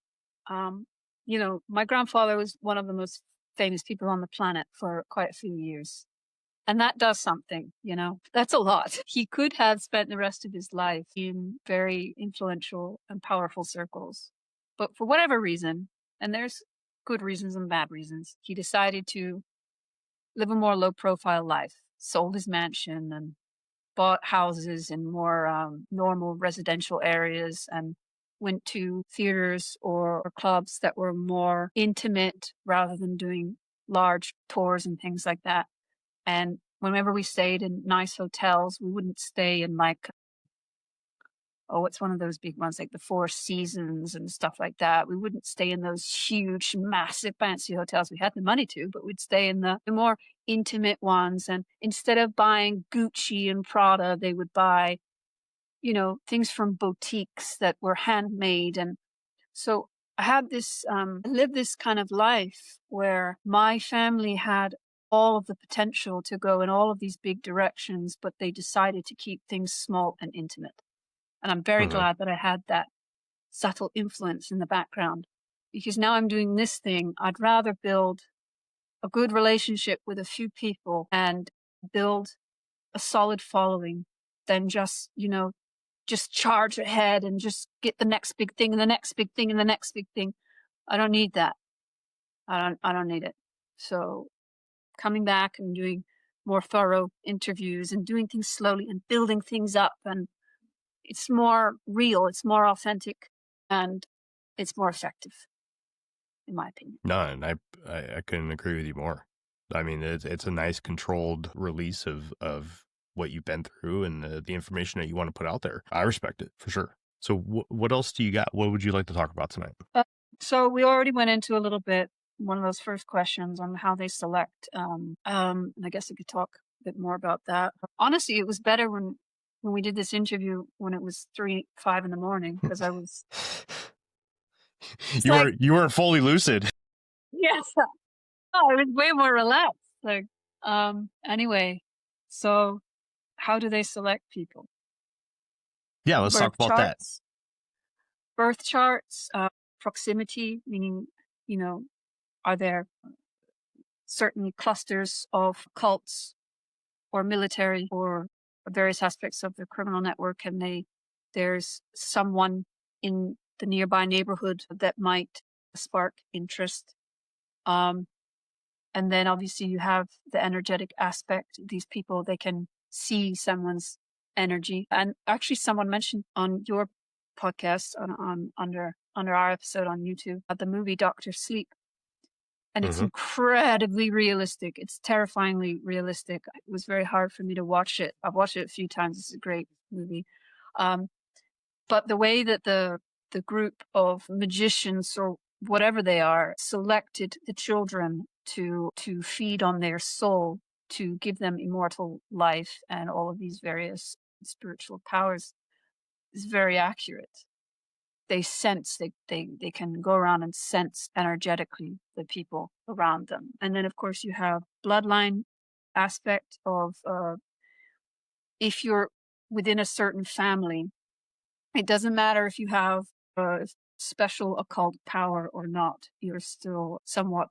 you know, my grandfather was one of the most famous people on the planet for quite a few years. And that does something, you know, that's a lot. He could have spent the rest of his life in very influential and powerful circles. But for whatever reason, and there's good reasons and bad reasons, he decided to live a more low-profile life, sold his mansion and bought houses in more normal residential areas and went to theaters or clubs that were more intimate rather than doing large tours and things like that. And whenever we stayed in nice hotels, we wouldn't stay in like, it's one of those big ones, like the Four Seasons and stuff like that. We wouldn't stay in those huge, massive, fancy hotels. We had the money to, but we'd stay in the more intimate ones. And instead of buying Gucci and Prada, they would buy, things from boutiques that were handmade. And so I had this, lived this kind of life where my family had all of the potential to go in all of these big directions, but they decided to keep things small and intimate. And I'm very glad that I had that subtle influence in the background, because now I'm doing this thing. I'd rather build a good relationship with a few people and build a solid following than just charge ahead and just get the next big thing and the next big thing and the next big thing. I don't need that. I don't need it. So coming back and doing more thorough interviews and doing things slowly and building things up, and it's more real, it's more authentic, and it's more effective, in my opinion. No, and I couldn't agree with you more. I mean, it's a nice controlled release of what you've been through and the information that you want to put out there. I respect it for sure. So what else do you got? What would you like to talk about tonight? So we already went into a little bit, one of those first questions on how they select. And I guess I could talk a bit more about that. Honestly, it was better when we did this interview when it was 3-5 in the morning, because I was you weren't fully lucid. Yes. Oh, I was way more relaxed. Like, anyway, so how do they select people? Yeah, let's talk about that. Birth charts, proximity, meaning, are there certain clusters of cults or military or various aspects of the criminal network, and there's someone in the nearby neighborhood that might spark interest. And then obviously you have the energetic aspect. These people, they can see someone's energy. And actually someone mentioned on your podcast under our episode on YouTube, the movie Dr. Sleep. And it's incredibly realistic. It's terrifyingly realistic. It was very hard for me to watch it. I've watched it a few times. It's a great movie. But the way that the group of magicians or whatever they are selected the children to feed on their soul, to give them immortal life and all of these various spiritual powers is very accurate. They sense, they can go around and sense energetically the people around them. And then, of course, you have bloodline aspect of if you're within a certain family, it doesn't matter if you have a special occult power or not, you're still somewhat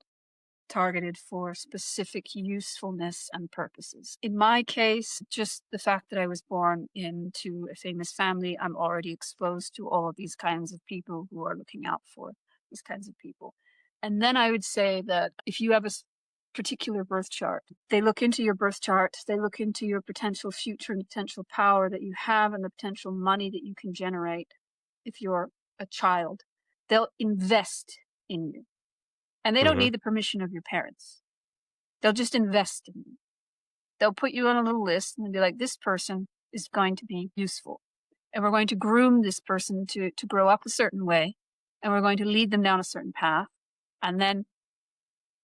targeted for specific usefulness and purposes. In my case, just the fact that I was born into a famous family, I'm already exposed to all of these kinds of people who are looking out for these kinds of people. And then I would say that if you have a particular birth chart, they look into your birth chart, they look into your potential future and potential power that you have and the potential money that you can generate if you're a child. They'll invest in you. And they don't need the permission of your parents. They'll just invest in you. They'll put you on a little list and be like, this person is going to be useful. And we're going to groom this person to grow up a certain way. And we're going to lead them down a certain path. And then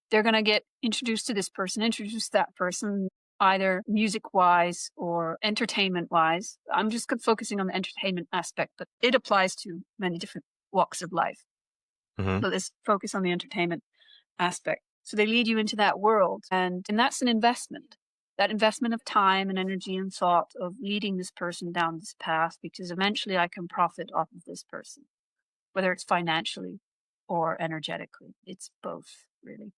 they're going to get introduced to this person, introduced to that person, either music-wise or entertainment-wise. I'm just focusing on the entertainment aspect, but it applies to many different walks of life. So let's focus on the entertainment aspect. So they lead you into that world, and that's an investment. That investment of time and energy and thought of leading this person down this path, because eventually I can profit off of this person, whether it's financially or energetically. It's both, really.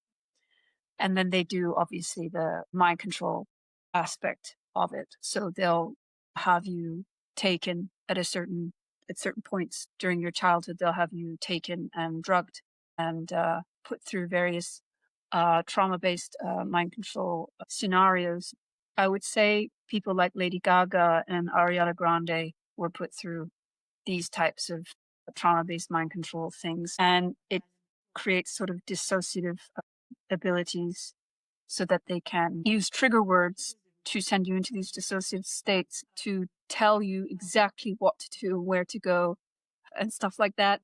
And then they do, obviously, the mind control aspect of it. So they'll have you taken at a certain at certain points during your childhood, they'll have you taken and drugged and put through various trauma-based mind control scenarios. I would say people like Lady Gaga and Ariana Grande were put through these types of trauma-based mind control things, and it creates sort of dissociative abilities so that they can use trigger words to send you into these dissociative states to tell you exactly what to do, where to go, and stuff like that.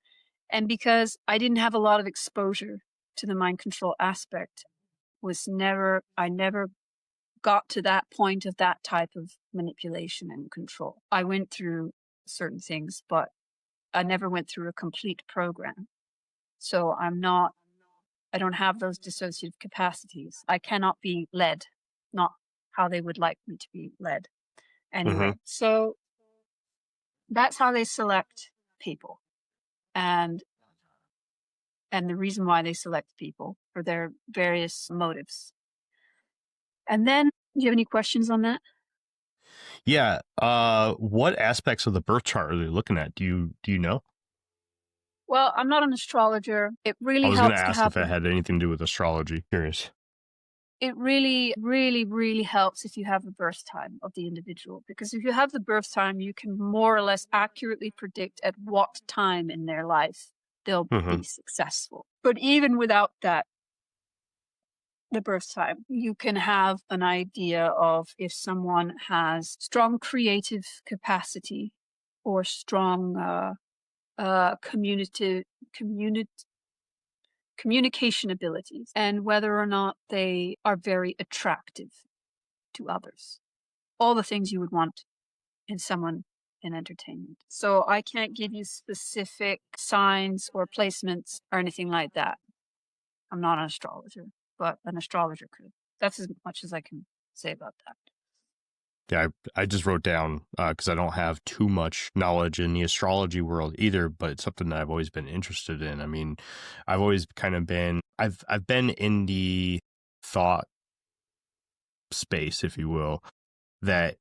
And because I didn't have a lot of exposure to the mind control aspect, I never got to that point of that type of manipulation and control. I went through certain things, but I never went through a complete program. So I don't have those dissociative capacities. I cannot be led, not how they would like me to be led. Anyway, so that's how they select people. And the reason why they select people for their various motives. And then, do you have any questions on that? Yeah. What aspects of the birth chart are they looking at? Do you know? Well, I'm not an astrologer. It really helps. I was going to ask if it had anything to do with astrology. Curious. It really, really, really helps if you have the birth time of the individual. Because if you have the birth time, you can more or less accurately predict at what time in their life they'll be successful. But even without that, the birth time, you can have an idea of if someone has strong creative capacity or strong communication abilities, and whether or not they are very attractive to others. All the things you would want in someone in entertainment. So I can't give you specific signs or placements or anything like that. I'm not an astrologer, but an astrologer could. That's as much as I can say about that. Yeah, I just wrote down because I don't have too much knowledge in the astrology world either, but it's something that I've always been interested in. I mean, I've always kind of been, I've been in the thought space, if you will, that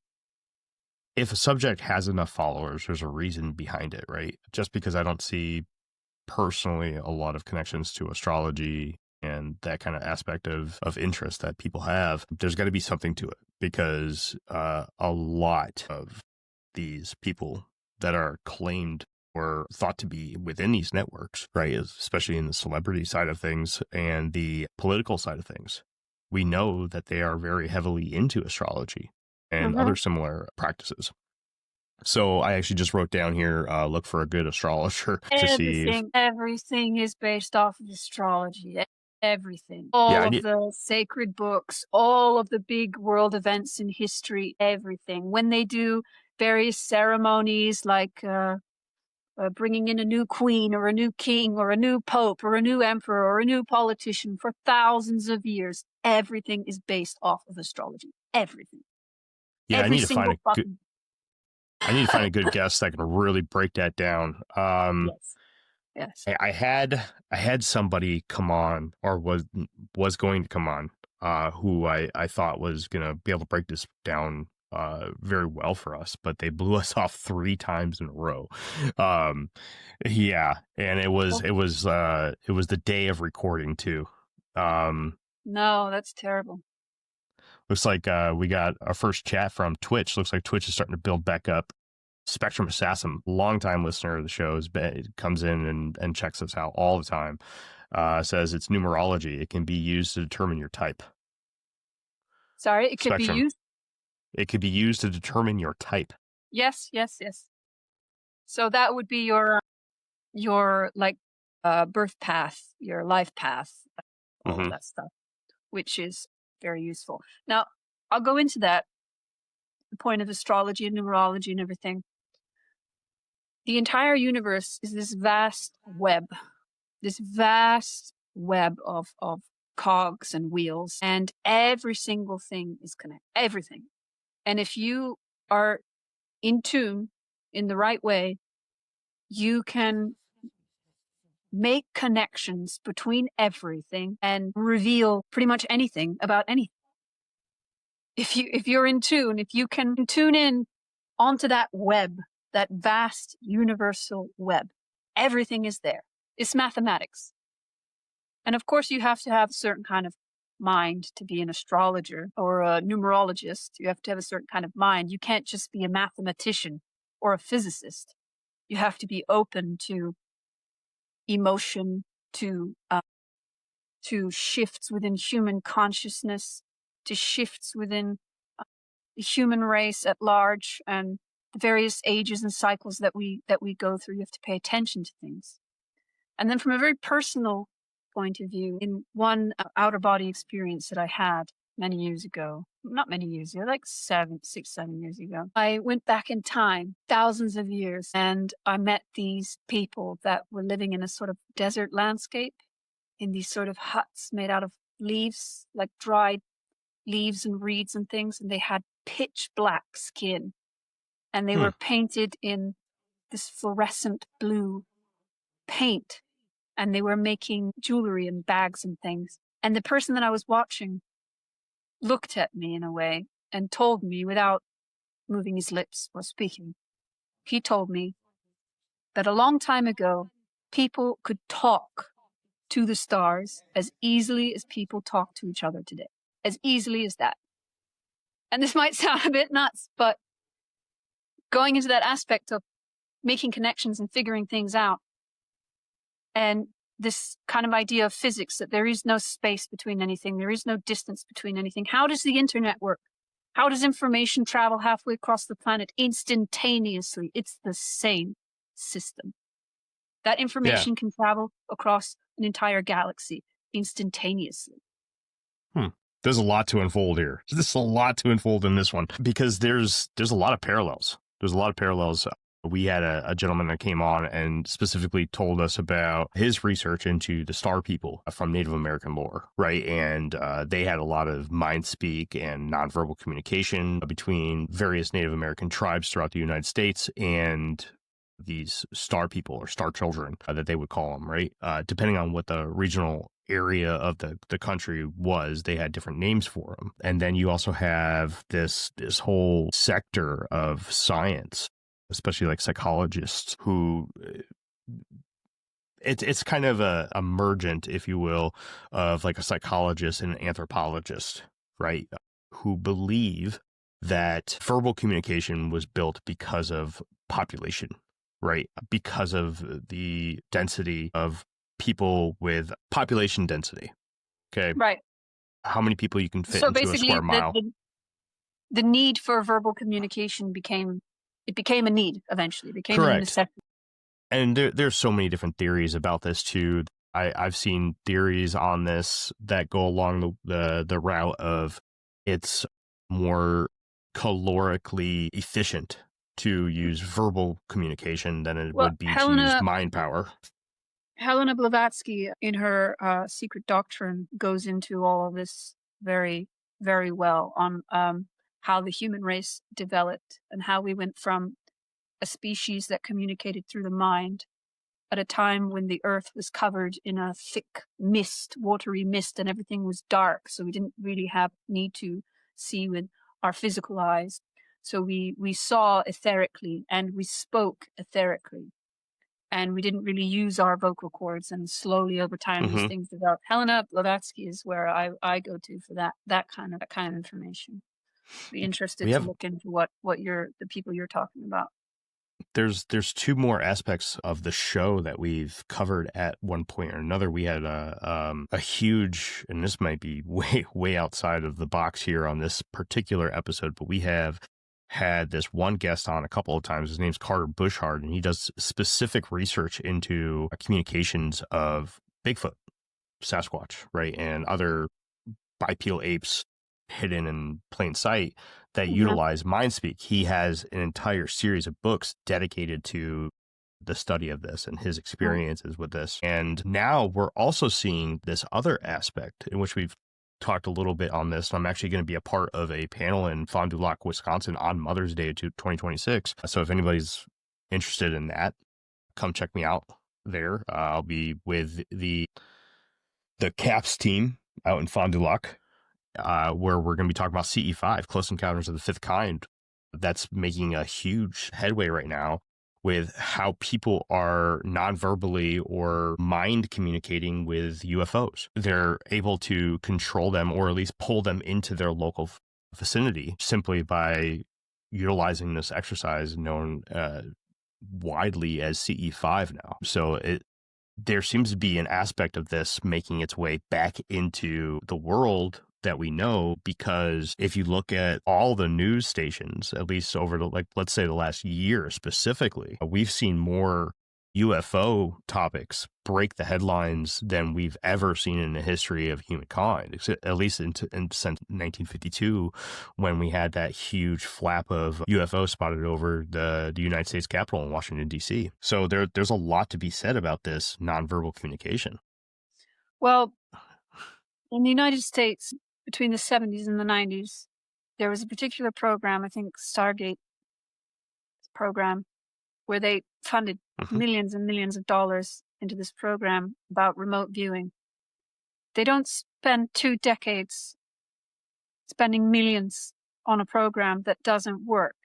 if a subject has enough followers, there's a reason behind it, right? Just because I don't see personally a lot of connections to astrology and that kind of aspect of interest that people have, there's got to be something to it, because a lot of these people that are claimed or thought to be within these networks, right, especially in the celebrity side of things and the political side of things, we know that they are very heavily into astrology and other similar practices. So I actually just wrote down here, look for a good astrologer to see. Everything is based off of astrology. Everything. All of the sacred books, all of the big world events in history, everything. When they do various ceremonies like bringing in a new queen or a new king or a new pope or a new emperor or a new politician for thousands of years, everything is based off of astrology. Everything. Yeah, I need to find a good guest that can really break that down. Yes. I had somebody come on, or was going to come on, who I thought was going to be able to break this down very well for us, but they blew us off 3 times in a row. Yeah, and it was the day of recording too. No, that's terrible. Looks like we got our first chat from Twitch. Looks like Twitch is starting to build back up. Spectrum Assassin, longtime listener of the show, comes in and checks us out all the time. Says it's numerology. It can be used to determine your type. Sorry, it could Spectrum. be used? It could be used to determine your type. Yes. So that would be your like birth path, your life path, all of that stuff, which is very useful. Now, I'll go into that, the point of astrology and numerology and everything. The entire universe is this vast web of cogs and wheels, and every single thing is connected. Everything. And if you are in tune in the right way, you can make connections between everything and reveal pretty much anything about anything. If you're in tune, if you can tune in onto that web that vast universal web. Everything is there. It's mathematics. And of course, you have to have a certain kind of mind to be an astrologer or a numerologist. You have to have a certain kind of mind. You can't just be a mathematician or a physicist. You have to be open to emotion, to shifts within human consciousness, to shifts within the human race at large, and the various ages and cycles that we go through. You have to pay attention to things. And then from a very personal point of view, in one outer body experience that I had many years ago, not many years ago, like 7 years ago, I went back in time, thousands of years, and I met these people that were living in a sort of desert landscape, in these sort of huts made out of leaves, like dried leaves and reeds and things, and they had pitch black skin, and they were painted in this fluorescent blue paint, and they were making jewelry and bags and things. And the person that I was watching looked at me in a way and told me, without moving his lips or speaking, he told me that a long time ago, people could talk to the stars as easily as people talk to each other today. As easily as that. And this might sound a bit nuts, but going into that aspect of making connections and figuring things out, and this kind of idea of physics, that there is no space between anything, there is no distance between anything. How does the internet work? How does information travel halfway across the planet instantaneously? It's the same system. That information can travel across an entire galaxy instantaneously. There's a lot to unfold here. There's a lot to unfold in this one because there's a lot of parallels. There's a lot of parallels. We had a gentleman that came on and specifically told us about his research into the star people from Native American lore, right? And they had a lot of mind speak and nonverbal communication between various Native American tribes throughout the United States and these star people or star children that they would call them, right? Depending on what the regional area of the country was, they had different names for them. And then you also have this whole sector of science, especially like psychologists who it's kind of a emergent, if you will, of like a psychologist and an anthropologist, right? Who believe that verbal communication was built because of population, right? Because of the density of people with population density. Okay. Right. How many people you can fit so into a basically, square mile. The need for verbal communication became a need eventually. It became Correct. a necessity. And there's so many different theories about this too. I've seen theories on this that go along the route of it's more calorically efficient to use verbal communication than it would be to use mind power. Helena Blavatsky, in her Secret Doctrine, goes into all of this very, very well on how the human race developed and how we went from a species that communicated through the mind at a time when the earth was covered in a thick mist, watery mist, and everything was dark. So we didn't really have need to see with our physical eyes. So we saw etherically and we spoke etherically. And we didn't really use our vocal cords, and slowly over time these things developed. Helena Blavatsky is where I go to for that kind of information. Be interested to look into what the people you're talking about. There's two more aspects of the show that we've covered at one point or another. We had a huge, and this might be way outside of the box here on this particular episode, but we have had this one guest on a couple of times. His name's Carter Bushard, and he does specific research into communications of Bigfoot, Sasquatch, right, and other bipedal apes hidden in plain sight that utilize mind speak. He has an entire series of books dedicated to the study of this and his experiences with this. And now we're also seeing this other aspect in which we've talked a little bit on this. I'm actually going to be a part of a panel in Fond du Lac, Wisconsin on Mother's Day 2026. So if anybody's interested in that, come check me out there. I'll be with the CAPS team out in Fond du Lac, where we're going to be talking about CE5, Close Encounters of the Fifth Kind, that's making a huge headway right now with how people are non-verbally or mind communicating with UFOs. They're able to control them or at least pull them into their local vicinity simply by utilizing this exercise known widely as CE5 now. So there seems to be an aspect of this making its way back into the world that we know, because if you look at all the news stations, at least over the, let's say the last year specifically, we've seen more UFO topics break the headlines than we've ever seen in the history of humankind, at least since 1952, when we had that huge flap of UFO spotted over the United States Capitol in Washington, D.C. So there's a lot to be said about this nonverbal communication. Well, in the United States, between the 70s and the 90s, there was a particular program, I think Stargate program, where they funded millions and millions of dollars into this program about remote viewing. They don't spend 2 decades spending millions on a program that doesn't work.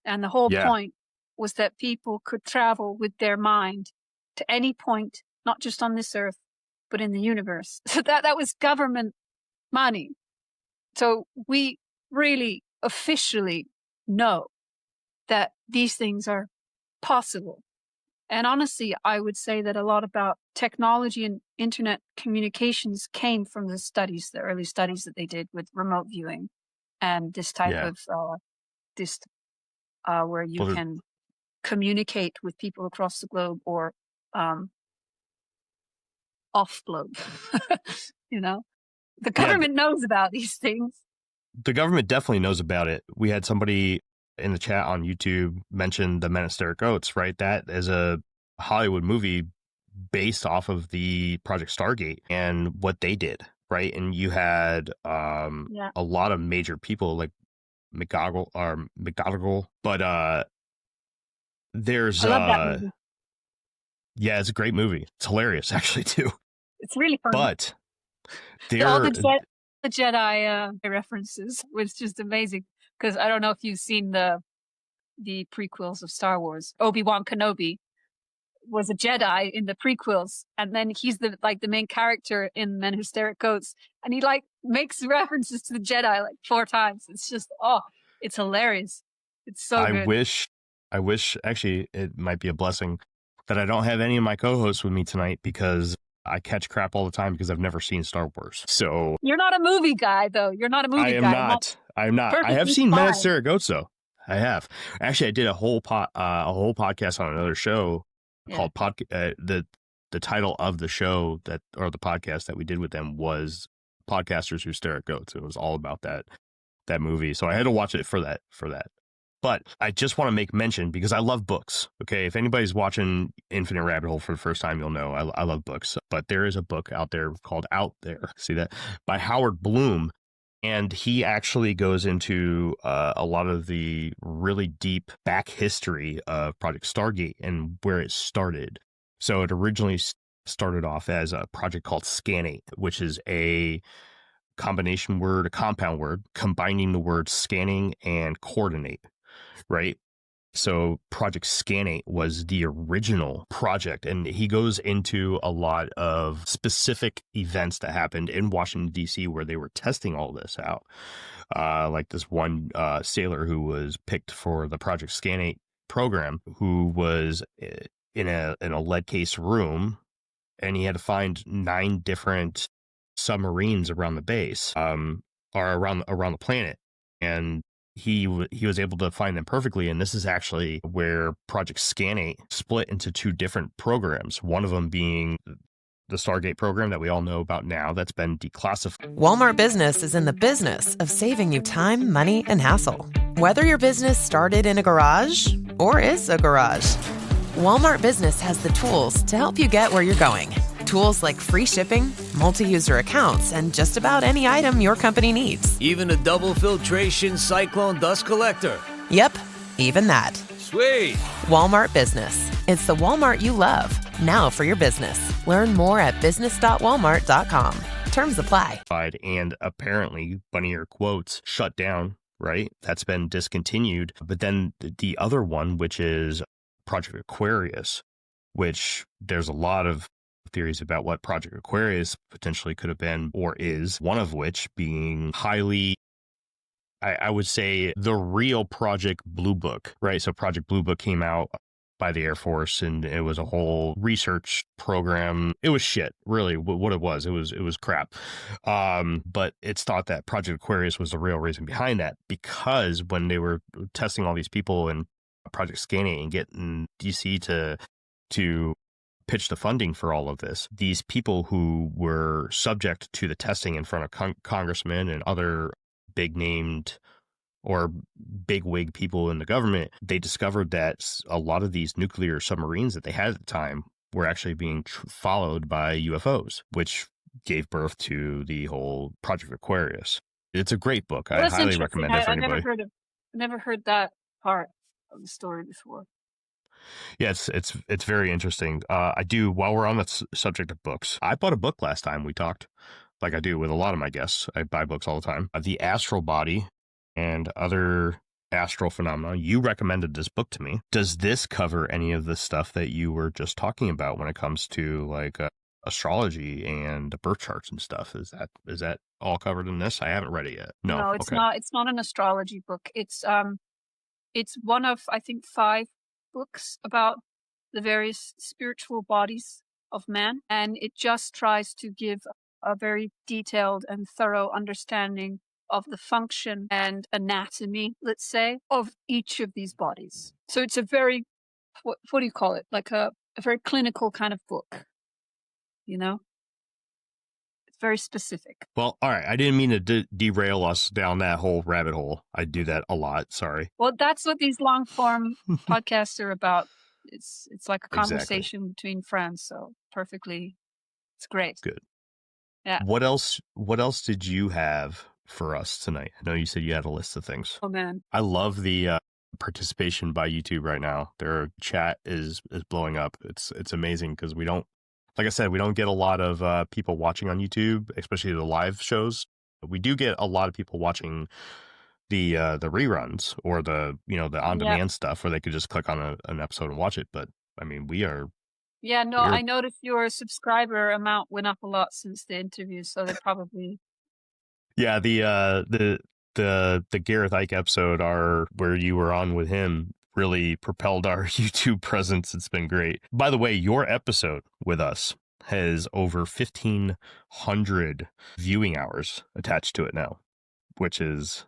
And the whole point was that people could travel with their mind to any point, not just on this earth, but in the universe. So that was government money. So we really officially know that these things are possible. And honestly, I would say that a lot about technology and internet communications came from the studies, the early studies that they did with remote viewing and this type of where you can communicate with people across the globe or off globe. You know, the government knows about these things. The government definitely knows about it. We had somebody in the chat on YouTube mention the Monasteric Oaths, right? That is a Hollywood movie based off of the Project Stargate and what they did, right? And you had a lot of major people like McGonagall, but there's I love that movie. Yeah, it's a great movie. It's hilarious actually too. It's really fun. But all the Jedi references was just amazing, because I don't know if you've seen the prequels of Star Wars. Obi-Wan Kenobi was a Jedi in the prequels, and then he's the main character in Men Who Stare at Goats, and he makes references to the Jedi 4 times. It's just it's hilarious. It's so good. I wish actually it might be a blessing that I don't have any of my co-hosts with me tonight, because I catch crap all the time because I've never seen Star Wars. So you're not a movie guy, though. You're not a movie guy. I am not. I have seen Men Who Stare at Goats, though. I have. Actually, I did a whole podcast on another show called the title of the show the podcast that we did with them was Podcasters Who Stare at Goats. It was all about that movie. So I had to watch it for that. But I just want to make mention, because I love books. Okay, if anybody's watching Infinite Rabbit Hole for the first time, you'll know I love books. But there is a book out there called Out There. See that? By Howard Bloom. And he actually goes into a lot of the really deep back history of Project Stargate and where it started. So it originally started off as a project called Scanate, which is a compound word, combining the words scanning and coordinate, right? So Project Scanate was the original project, and he goes into a lot of specific events that happened in Washington, D.C., where they were testing all this out. Like this one sailor who was picked for the Project Scanate program, who was in a lead case room, and he had to find 9 different submarines around the base, or around the planet, and he was able to find them perfectly. And this is actually where Project Scanate split into 2 different programs, one of them being the Stargate program that we all know about now that's been declassified. Walmart Business is in the business of saving you time, money, and hassle. Whether your business started in a garage or is a garage, Walmart Business has the tools to help you get where you're going. Tools like free shipping, multi-user accounts, and just about any item your company needs. Even a double filtration cyclone dust collector. Yep, even that. Sweet. Walmart Business. It's the Walmart you love. Now for your business. Learn more at business.walmart.com. Terms apply. And apparently, bunny air quotes, shut down right? That's been discontinued. But then the other one, which is Project Aquarius, which there's a lot of theories about what Project Aquarius potentially could have been or is, one of which being highly, I would say, the real Project Blue Book, right? So Project Blue Book came out by the Air Force, and it was a whole research program. It was shit, really. What it was crap. But it's thought that Project Aquarius was the real reason behind that, because when they were testing all these people in Project Scanning and getting DC to pitch the funding for all of this, these people who were subject to the testing in front of congressmen and other big named or big wig people in the government, they discovered that a lot of these nuclear submarines that they had at the time were actually being followed by UFOs, which gave birth to the whole Project Aquarius. It's a great book. I highly recommend it for anybody. I never heard that part of the story before. Yeah, it's very interesting. I do, while we're on the subject of books, I bought a book last time we talked, like I do with a lot of my guests. I buy books all the time. The Astral Body and Other Astral Phenomena. You recommended this book to me. Does this cover any of the stuff that you were just talking about when it comes to like astrology and birth charts and stuff? Is that all covered in this? I haven't read it yet. No, it's not. It's not an astrology book. It's one of, I think, 5 books about the various spiritual bodies of man, and it just tries to give a very detailed and thorough understanding of the function and anatomy, let's say, of each of these bodies. So it's a very, what do you call it? Like a very clinical kind of book, you know? It's very specific. Well, all right. I didn't mean to derail us down that whole rabbit hole. I do that a lot. Sorry. Well, that's what these long form podcasts are about. It's like a conversation between friends. So it's great. Good. Yeah. What else did you have for us tonight? I know you said you had a list of things. Oh man. I love the participation by YouTube right now. Their chat is blowing up. It's amazing because we don't, like I said, we don't get a lot of people watching on YouTube, especially the live shows. We do get a lot of people watching the reruns or the on-demand stuff where they could just click on an episode and watch it. But I mean, we are. Yeah, no, I noticed your subscriber amount went up a lot since the interview, so they probably. Yeah, the Gareth Ike episode, where you were on with him, really propelled our YouTube presence. It's been great. By the way, your episode with us has over 1,500 viewing hours attached to it now, which is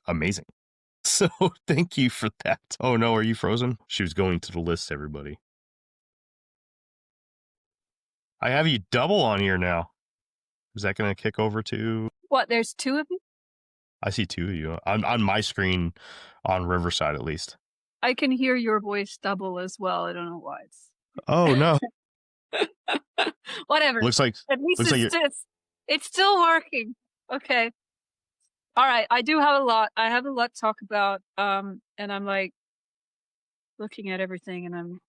amazing. So thank you for that. Oh no, are you frozen? She was going to the list, everybody. I have you double on here now. Is that going to kick over to... What, there's 2 of you? I see 2 of you. On my screen, on Riverside at least. I can hear your voice double as well. I don't know why. Oh, no. Whatever. Looks like it's still working. Okay. All right. I have a lot to talk about. And I'm like looking at everything and I'm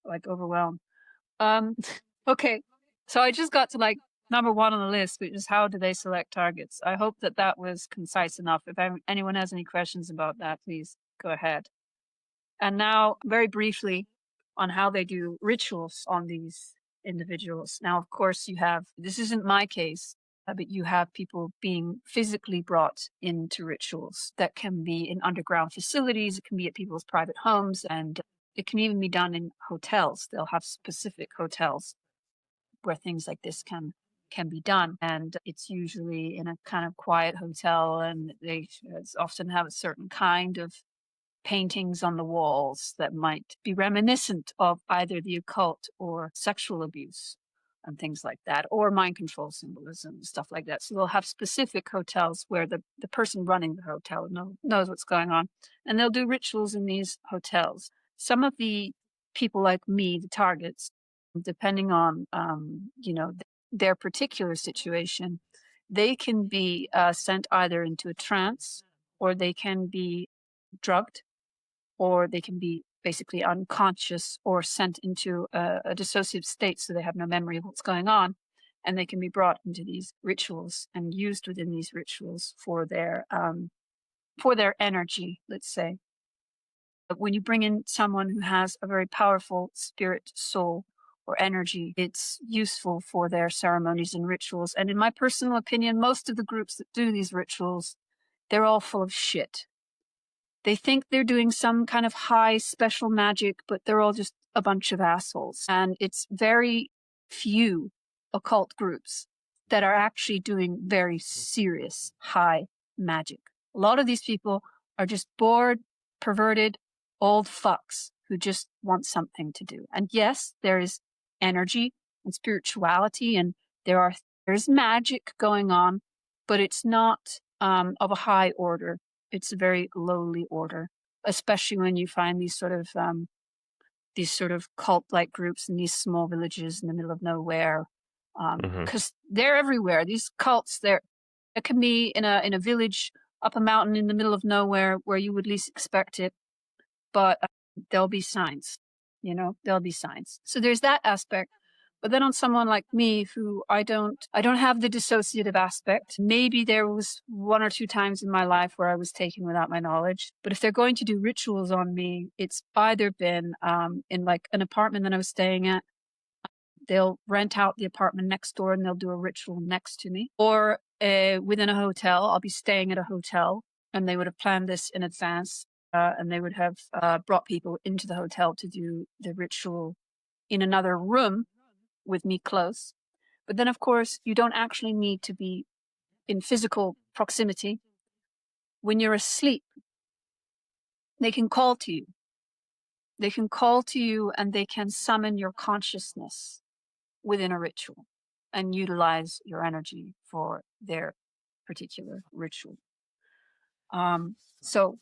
like overwhelmed. Okay. So I just got to like number 1 on the list, which is how do they select targets? I hope that was concise enough. If anyone has any questions about that, please go ahead. And now, very briefly, on how they do rituals on these individuals. Now, of course, this isn't my case, but you have people being physically brought into rituals that can be in underground facilities. It can be at people's private homes, and it can even be done in hotels. They'll have specific hotels where things like this can be done. And it's usually in a kind of quiet hotel, and they often have a certain kind of paintings on the walls that might be reminiscent of either the occult or sexual abuse and things like that, or mind control symbolism, stuff like that. So they'll have specific hotels where the person running the hotel knows what's going on, and they'll do rituals in these hotels. Some of the people like me, the targets, depending on, their particular situation, they can be sent either into a trance, or they can be drugged, or they can be basically unconscious or sent into a dissociative state so they have no memory of what's going on. and they can be brought into these rituals and used within these rituals for their energy, let's say. But when you bring in someone who has a very powerful spirit, soul, or energy, it's useful for their ceremonies and rituals. And in my personal opinion, most of the groups that do these rituals, they're all full of shit. They think they're doing some kind of high special magic, but they're all just a bunch of assholes. And it's very few occult groups that are actually doing very serious high magic. A lot of these people are just bored, perverted, old fucks who just want something to do. And yes, there is energy and spirituality, and there's magic going on, but it's not of a high order. It's a very lowly order, especially when you find these sort of cult-like groups in these small villages in the middle of nowhere, because they're everywhere. These cults, it can be in a village up a mountain in the middle of nowhere where you would least expect it, but there'll be signs, there'll be signs. So there's that aspect. But then on someone like me, who I don't have the dissociative aspect. Maybe there was 1 or 2 times in my life where I was taken without my knowledge. But if they're going to do rituals on me, it's either been in like an apartment that I was staying at. They'll rent out the apartment next door and they'll do a ritual next to me. Or within a hotel, I'll be staying at a hotel and they would have planned this in advance. And they would have brought people into the hotel to do the ritual in another room with me close. But then, of course, you don't actually need to be in physical proximity. When you're asleep, they can call to you. They can call to you and they can summon your consciousness within a ritual and utilize your energy for their particular ritual. So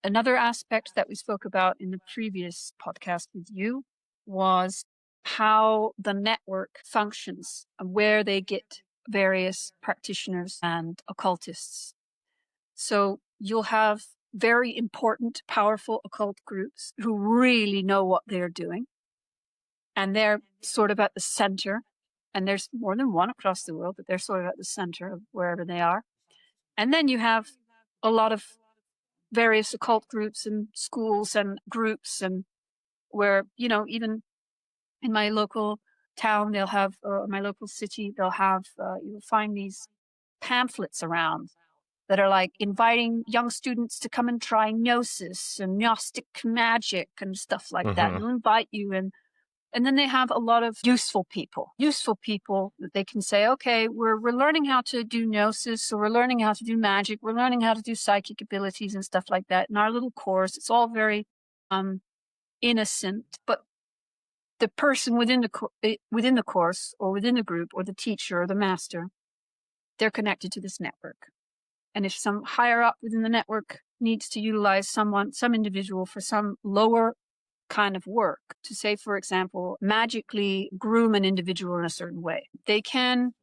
another aspect that we spoke about in the previous podcast with you was how the network functions and where they get various practitioners and occultists. So you'll have very important, powerful occult groups who really know what they're doing. And they're sort of at the center. And there's more than one across the world, but they're sort of at the center of wherever they are. And then you have a lot of various occult groups and schools and groups, and where, even in my local town, they'll have, my local city, they'll have, you'll find these pamphlets around that are like inviting young students to come and try gnosis and Gnostic magic and stuff like that. They'll invite you, and then they have a lot of useful people that they can say, okay, we're learning how to do gnosis, or we're learning how to do magic, we're learning how to do psychic abilities and stuff like that in our little course. It's all very innocent, but the person within the course or within the group or the teacher or the master, they're connected to this network. And if some higher up within the network needs to utilize some individual for some lower kind of work, to say, for example, magically groom an individual in a certain way, they can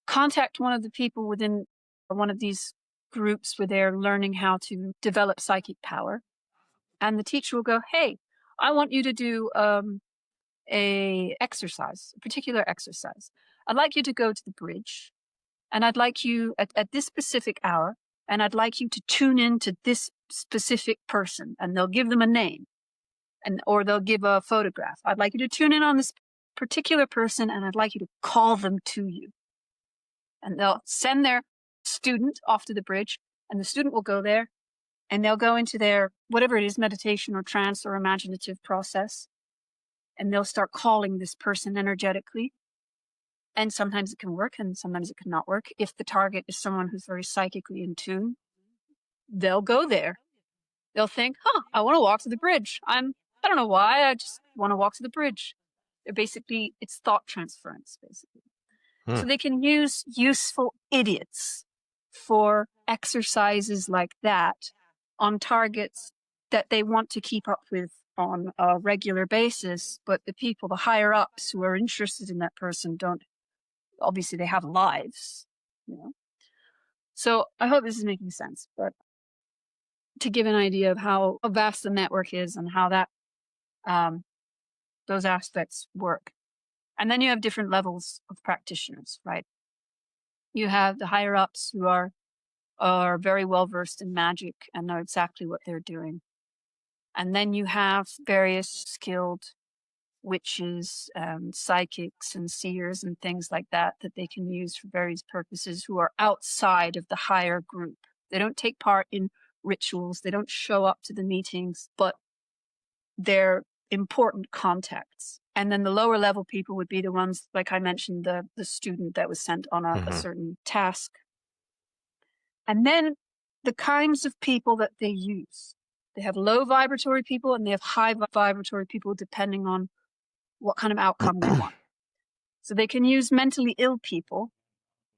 contact one of the people within one of these groups where they're learning how to develop psychic power. And the teacher will go, hey, I want you to do a particular exercise. I'd like you to go to the bridge, and I'd like you at this specific hour, and I'd like you to tune in to this specific person, and they'll give them a name, or they'll give a photograph. I'd like you to tune in on this particular person, and I'd like you to call them to you. And they'll send their student off to the bridge, and the student will go there, and they'll go into their, whatever it is, meditation or trance or imaginative process, and they'll start calling this person energetically. And sometimes it can work and sometimes it cannot work. If the target is someone who's very psychically in tune, they'll go there. They'll think, I want to walk to the bridge. I don't know why, I just want to walk to the bridge. It's thought transference, basically. So they can use useful idiots for exercises like that on targets that they want to keep up with on a regular basis. But the people, the higher ups who are interested in that person, obviously they have lives, So I hope this is making sense, but to give an idea of how vast the network is and how that those aspects work. And then you have different levels of practitioners, right? You have the higher ups who are very well versed in magic and know exactly what they're doing. And then you have various skilled witches, psychics and seers and things like that they can use for various purposes, who are outside of the higher group. They don't take part in rituals. They don't show up to the meetings, but they're important contacts. And then the lower level people would be the ones, like I mentioned, the student that was sent on a certain task. And then the kinds of people that they use. They have low vibratory people and they have high vibratory people, depending on what kind of outcome they want. So they can use mentally ill people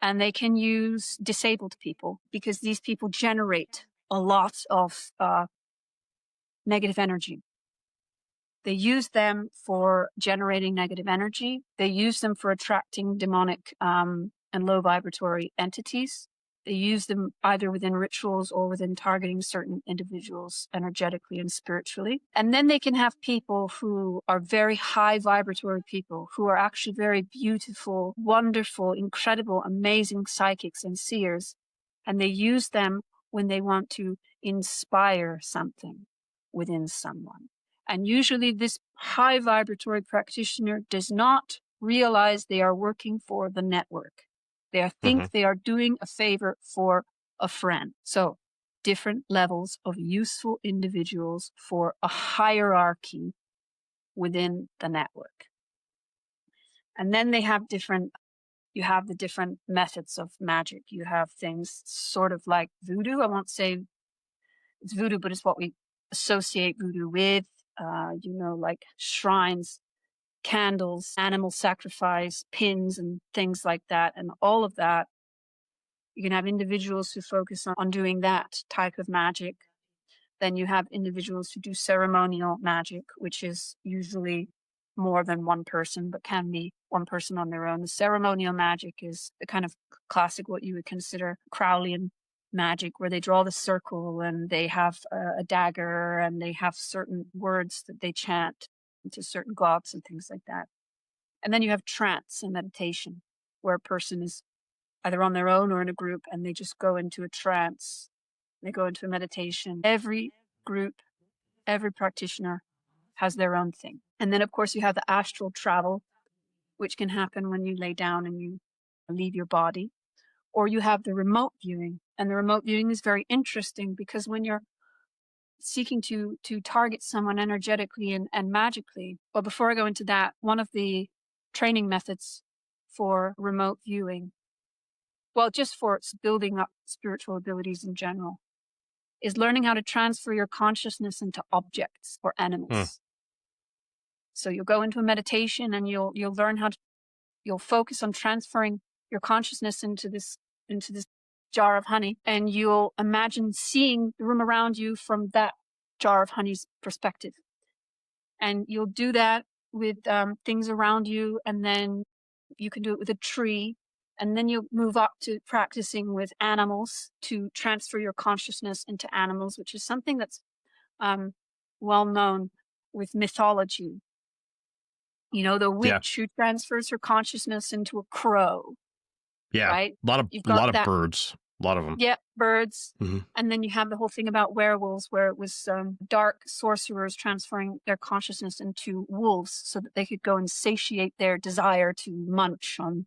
and they can use disabled people, because these people generate a lot of negative energy. They use them for generating negative energy. They use them for attracting demonic and low vibratory entities. They use them either within rituals or within targeting certain individuals energetically and spiritually. And then they can have people who are very high vibratory people, who are actually very beautiful, wonderful, incredible, amazing psychics and seers. And they use them when they want to inspire something within someone. And usually this high vibratory practitioner does not realize they are working for the network. They think they are doing a favor for a friend. So different levels of useful individuals for a hierarchy within the network. And then they have you have the different methods of magic. You have things sort of like voodoo. I won't say it's voodoo, but it's what we associate voodoo with. Like shrines, candles, animal sacrifice, pins, and things like that. And all of that, you can have individuals who focus on doing that type of magic. Then you have individuals who do ceremonial magic, which is usually more than one person, but can be one person on their own. The ceremonial magic is the kind of classic, what you would consider Crowleyan magic, where they draw the circle and they have a dagger and they have certain words that they chant to certain gods and things like that. And then you have trance and meditation, where a person is either on their own or in a group and they just go into a trance. They go into a meditation. Every group, every practitioner has their own thing. And then, of course, you have the astral travel, which can happen when you lay down and you leave your body. Or you have the remote viewing. And the remote viewing is very interesting, because when you're seeking to target someone energetically and magically, well, before I go into that, one of the training methods for remote viewing, well, just for building up spiritual abilities in general, is learning how to transfer your consciousness into objects or animals. So you'll go into a meditation and you'll learn you'll focus on transferring your consciousness into this jar of honey, and you'll imagine seeing the room around you from that jar of honey's perspective. And you'll do that with things around you, and then you can do it with a tree, and then you'll move up to practicing with animals to transfer your consciousness into animals, which is something that's well known with mythology. The witch who transfers her consciousness into a crow. Yeah, right? A lot of birds. A lot of them. Yeah, birds. And then you have the whole thing about werewolves, where it was dark sorcerers transferring their consciousness into wolves so that they could go and satiate their desire to munch on.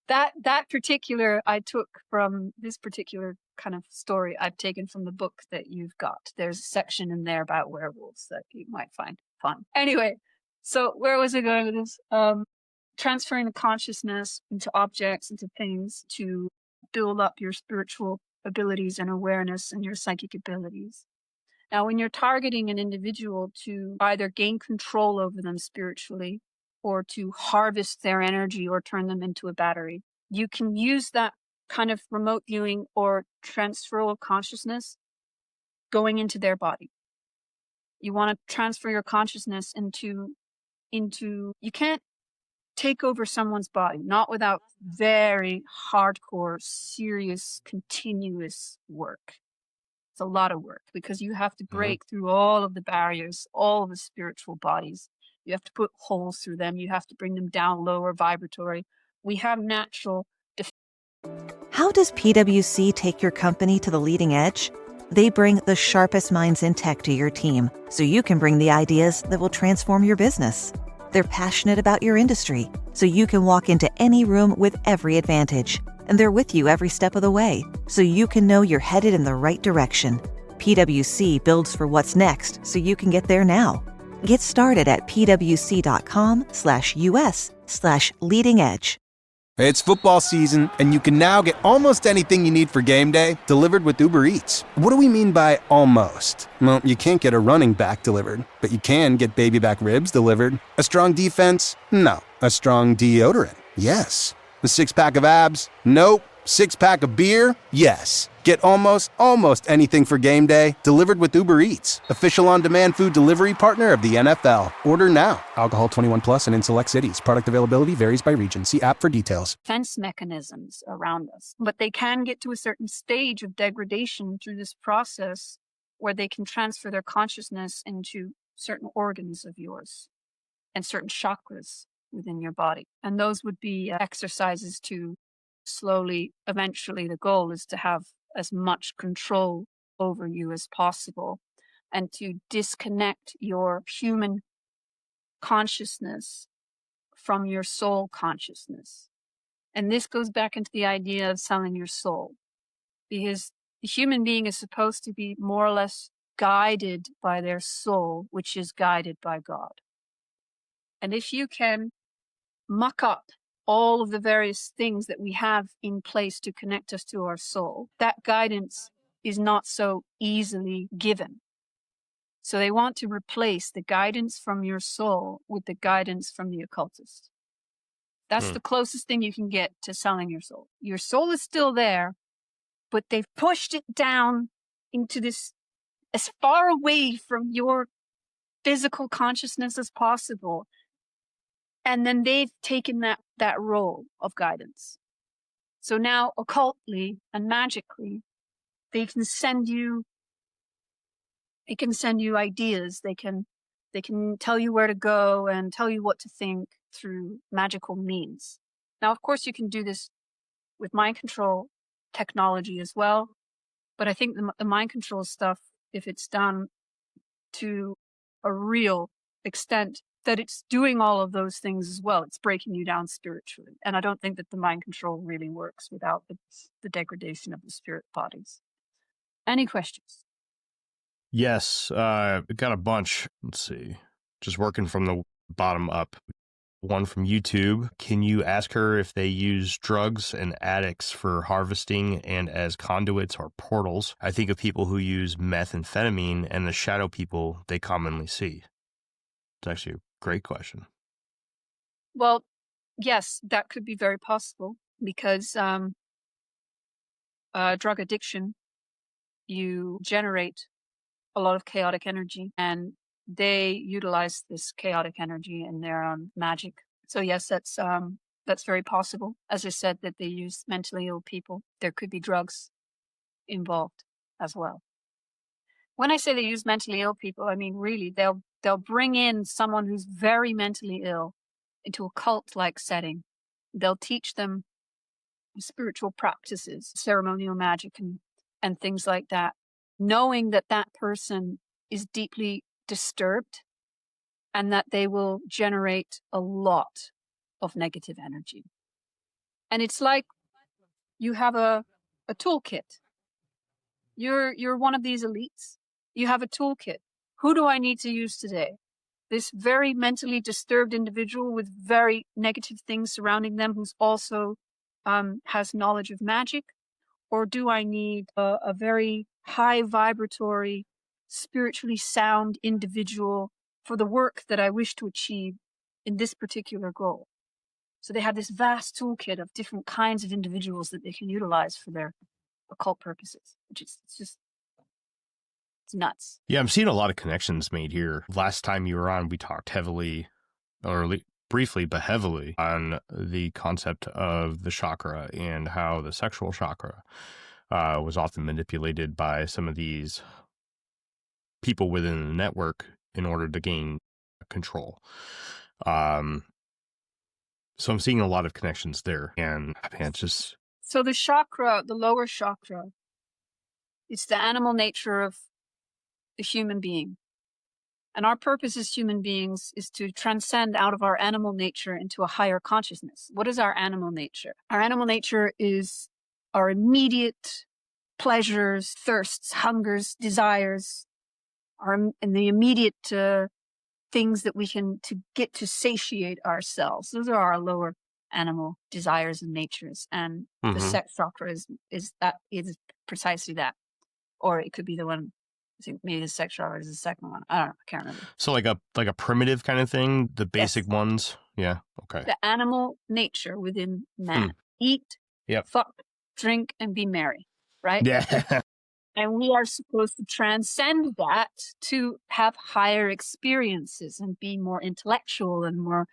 That particular, I took from this particular kind of story, I've taken from the book that you've got. There's a section in there about werewolves that you might find fun. Anyway, so where was I going with this? Transferring the consciousness into objects, into things, to build up your spiritual abilities and awareness and your psychic abilities. Now, when you're targeting an individual to either gain control over them spiritually or to harvest their energy or turn them into a battery, you can use that kind of remote viewing or transferal of consciousness going into their body. You want to transfer your consciousness into you can't take over someone's body, not without very hardcore, serious, continuous work. It's a lot of work, because you have to break through all of the barriers, all of the spiritual bodies. You have to put holes through them. You have to bring them down lower vibratory. We have natural. How does PwC take your company to the leading edge? They bring the sharpest minds in tech to your team so you can bring the ideas that will transform your business. They're passionate about your industry so you can walk into any room with every advantage. And they're with you every step of the way so you can know you're headed in the right direction. PwC builds for what's next so you can get there now. Get started at pwc.com/us/leading edge. It's football season, and you can now get almost anything you need for game day delivered with Uber Eats. What do we mean by almost? Well, you can't get a running back delivered, but you can get baby back ribs delivered. A strong defense? No. A strong deodorant? Yes. A six-pack of abs? Nope. Six-pack of beer? Yes. Get almost anything for game day delivered with Uber Eats, official on-demand food delivery partner of the NFL. Order now. Alcohol 21 plus and in select cities. Product availability varies by region. See app for details. Defense mechanisms around us, but they can get to a certain stage of degradation through this process where they can transfer their consciousness into certain organs of yours and certain chakras within your body. And those would be exercises to slowly, eventually, the goal is to have as much control over you as possible and to disconnect your human consciousness from your soul consciousness. And this goes back into the idea of selling your soul, because the human being is supposed to be more or less guided by their soul, which is guided by God. And if you can muck up all of the various things that we have in place to connect us to our soul, that guidance is not so easily given. So they want to replace the guidance from your soul with the guidance from the occultist. That's the closest thing you can get to selling your soul. Your soul is still there, but they've pushed it down into this, as far away from your physical consciousness as possible. And then they've taken that role of guidance. So now, occultly and magically, they can send you ideas. They can tell you where to go and tell you what to think through magical means. Now, of course, you can do this with mind control technology as well. But I think the mind control stuff, if it's done to a real extent, that it's doing all of those things as well. It's breaking you down spiritually. And I don't think that the mind control really works without the degradation of the spirit bodies. Any questions? Yes, got a bunch. Let's see. Just working from the bottom up. One from YouTube. Can you ask her if they use drugs and addicts for harvesting and as conduits or portals? I think of people who use methamphetamine and the shadow people they commonly see. It's actually a great question. Well, yes, that could be very possible because drug addiction, you generate a lot of chaotic energy and they utilize this chaotic energy in their own magic. So yes, that's very possible. As I said, that they use mentally ill people. There could be drugs involved as well. When I say they use mentally ill people, I mean really they'll bring in someone who's very mentally ill into a cult-like setting. They'll teach them spiritual practices, ceremonial magic and things like that, knowing that that person is deeply disturbed and that they will generate a lot of negative energy. And it's like you have a toolkit. You're one of these elites. You have a toolkit. Who do I need to use today? This very mentally disturbed individual with very negative things surrounding them who's also has knowledge of magic? Or do I need a very high vibratory, spiritually sound individual for the work that I wish to achieve in this particular goal? So they have this vast toolkit of different kinds of individuals that they can utilize for their occult purposes, which is it's nuts. Yeah, I'm seeing a lot of connections made here. Last time you were on, we talked heavily, or briefly, but heavily, on the concept of the chakra and how the sexual chakra was often manipulated by some of these people within the network in order to gain control. So I'm seeing a lot of connections there, and man, it's just... So the chakra, the lower chakra, it's the animal nature of the human being. And our purpose as human beings is to transcend out of our animal nature into a higher consciousness. What is our animal nature? Our animal nature is our immediate pleasures, thirsts, hungers, desires, and the immediate things that we can to get to satiate ourselves. Those are our lower animal desires and natures. And the sex chakra is precisely that. Or it could be the one, I think maybe the sex chakra is the second one. I don't know. I can't remember. So like a primitive kind of thing, the basic ones. Yeah. Okay. The animal nature within man. Eat, fuck, drink, and be merry. Right? Yeah. And we are supposed to transcend that to have higher experiences and be more intellectual and more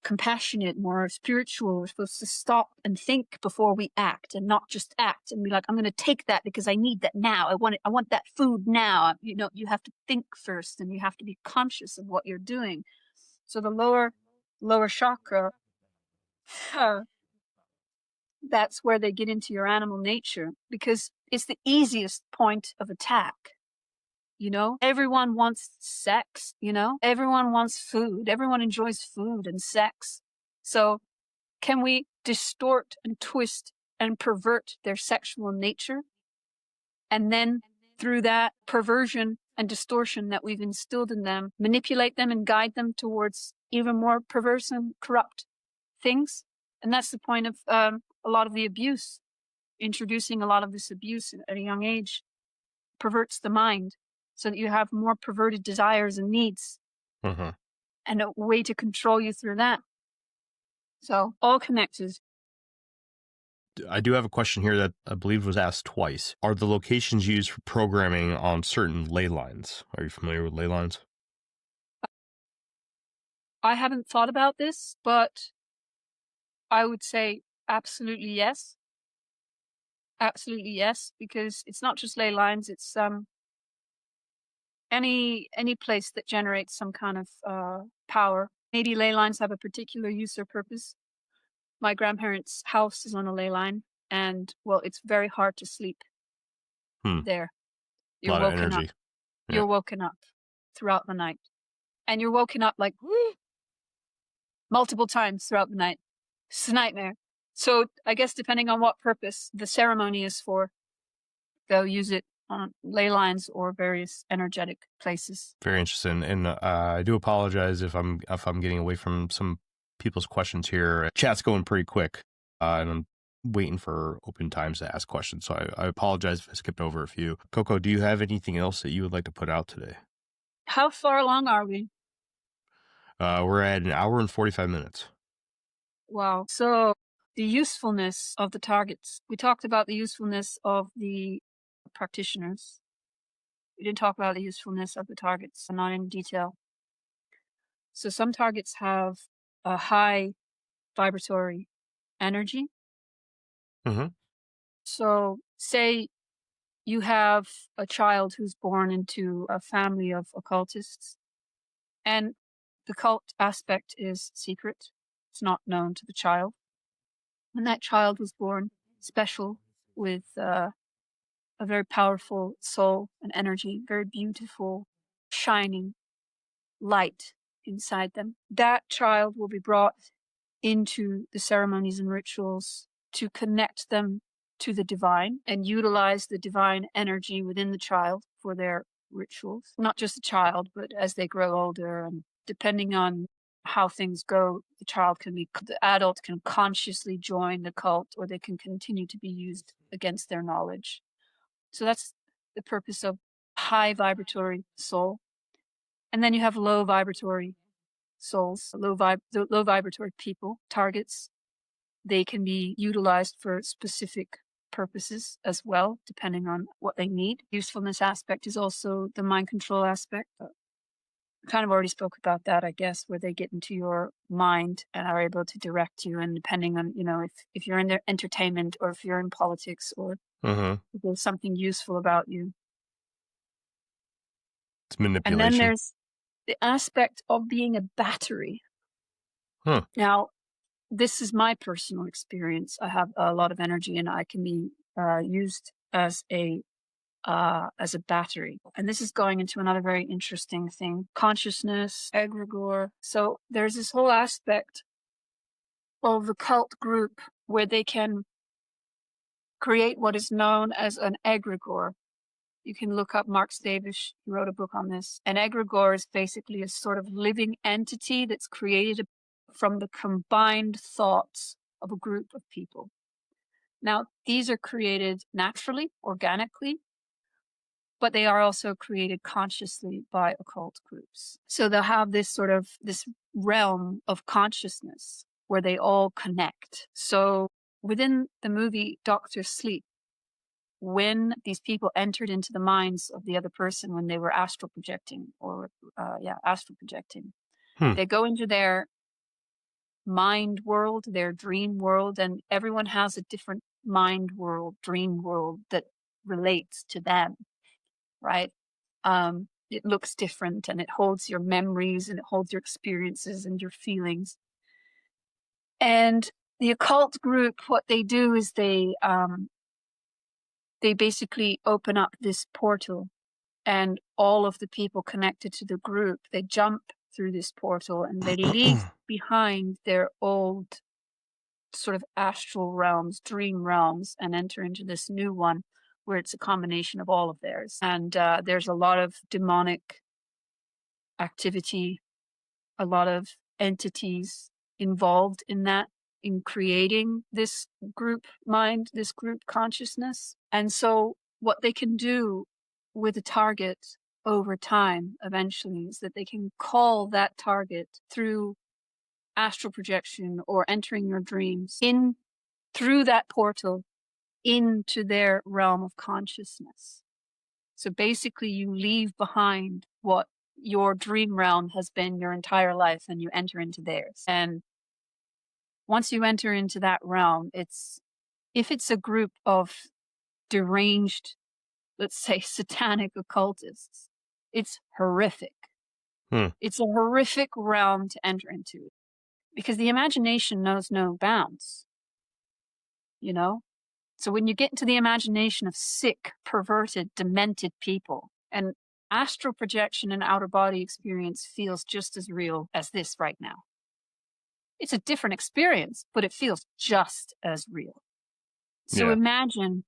compassionate, more spiritual. We're supposed to stop and think before we act and not just act and be like, I'm going to take that because I need that now. I want it. I want that food now. You know, you have to think first and you have to be conscious of what you're doing. So the lower chakra, that's where they get into your animal nature because it's the easiest point of attack. You know, everyone wants sex, you know, everyone wants food. Everyone enjoys food and sex. So can we distort and twist and pervert their sexual nature? And then through that perversion and distortion that we've instilled in them, manipulate them and guide them towards even more perverse and corrupt things. And that's the point of a lot of the abuse. Introducing a lot of this abuse at a young age perverts the mind so that you have more perverted desires and needs and a way to control you through that. So all connected. I do have a question here that I believe was asked twice. Are the locations used for programming on certain ley lines? Are you familiar with ley lines? I haven't thought about this, but I would say absolutely yes. Absolutely yes, because it's not just ley lines, it's any place that generates some kind of power. Maybe ley lines have a particular use or purpose. My grandparents' house is on a ley line, and well, it's very hard to sleep there. You're woken up. You're woken up throughout the night, and you're woken up like multiple times throughout the night. It's a nightmare. So I guess depending on what purpose the ceremony is for, they'll use it on ley lines or various energetic places. Very interesting. And I do apologize if I'm getting away from some people's questions here. Chat's going pretty quick, and I'm waiting for open times to ask questions. So I apologize if I skipped over a few. Coco, do you have anything else that you would like to put out today? How far along are we? We're at 1 hour and 45 minutes. Wow. So the usefulness of the targets. We talked about the usefulness of the practitioners. We didn't talk about the usefulness of the targets, not in detail. So some targets have a high vibratory energy. So say you have a child who's born into a family of occultists, and the cult aspect is secret. It's not known to the child. And that child was born special with a very powerful soul and energy, very beautiful, shining light inside them. That child will be brought into the ceremonies and rituals to connect them to the divine and utilize the divine energy within the child for their rituals. Not just the child, but as they grow older and depending on how things go, the adult can consciously join the cult or they can continue to be used against their knowledge. So that's the purpose of high vibratory soul. And then you have low vibratory souls, low vibratory people, targets. They can be utilized for specific purposes as well, depending on what they need. Usefulness aspect is also the mind control aspect. Kind of already spoke about that, I guess, where they get into your mind and are able to direct you. And depending on, if you're in their entertainment or if you're in politics or if there's something useful about you. It's manipulation. And then there's the aspect of being a battery. Huh. Now, this is my personal experience. I have a lot of energy, and I can be used as a battery. And this is going into another very interesting thing: consciousness, egregore. So there's this whole aspect of the cult group where they can create what is known as an egregore. You can look up Mark Stavish. He wrote a book on this. An egregore is basically a sort of living entity that's created from the combined thoughts of a group of people. Now, these are created naturally, organically, but they are also created consciously by occult groups. So they'll have this realm of consciousness where they all connect. So within the movie Doctor Sleep, when these people entered into the minds of the other person when they were astral projecting, they go into their mind world, their dream world, and everyone has a different mind world, dream world that relates to them, right? It looks different, and it holds your memories, and it holds your experiences and your feelings. And the occult group, what they do is they basically open up this portal, and all of the people connected to the group, they jump through this portal, and they leave behind their old sort of astral realms, dream realms, and enter into this new one where it's a combination of all of theirs. And there's a lot of demonic activity, a lot of entities involved in that, in creating this group mind, this group consciousness. And so what they can do with a target over time eventually is that they can call that target through astral projection or entering your dreams in through that portal into their realm of consciousness. So basically you leave behind what your dream realm has been your entire life, and you enter into theirs. And once you enter into that realm, if it's a group of deranged, let's say satanic occultists, it's horrific. It's a horrific realm to enter into, because the imagination knows no bounds, you know? So when you get into the imagination of sick, perverted, demented people, and astral projection and outer body experience feels just as real as this right now. It's a different experience, but it feels just as real. So imagine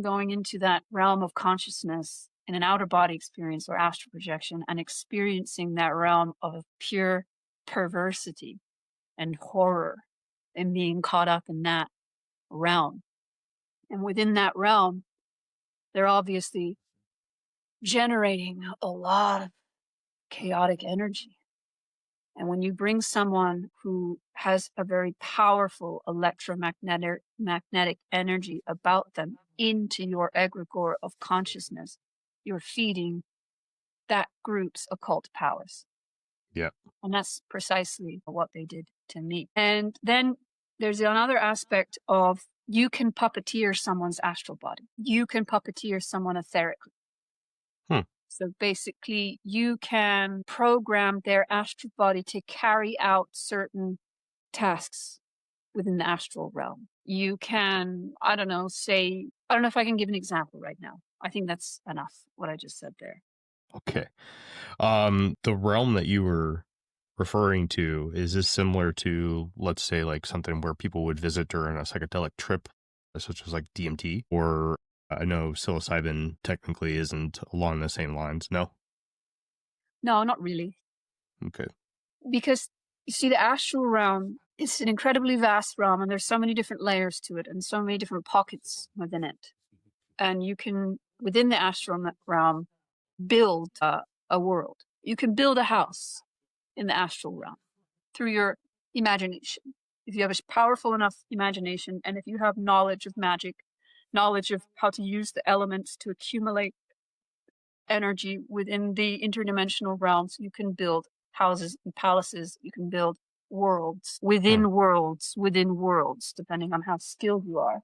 going into that realm of consciousness in an outer body experience or astral projection and experiencing that realm of pure perversity and horror and being caught up in that realm. And within that realm, they're obviously generating a lot of chaotic energy. And when you bring someone who has a very powerful magnetic energy about them into your egregore of consciousness, you're feeding that group's occult powers. Yeah. And that's precisely what they did to me. And then there's another aspect of you can puppeteer someone's astral body. You can puppeteer someone etherically. So basically, you can program their astral body to carry out certain tasks within the astral realm. You can, I don't know if I can give an example right now. I think that's enough, what I just said there. Okay. The realm that you were referring to, is this similar to, let's say, like something where people would visit during a psychedelic trip, such as like DMT? Or I know psilocybin technically isn't along the same lines. No? No, not really. Okay. Because you see, the astral realm is an incredibly vast realm, and there's so many different layers to it and so many different pockets within it. And you can, within the astral realm, build a world. You can build a house in the astral realm through your imagination. If you have a powerful enough imagination, and if you have knowledge of magic, knowledge of how to use the elements to accumulate energy within the interdimensional realms, you can build houses and palaces. You can build worlds within worlds within worlds, depending on how skilled you are.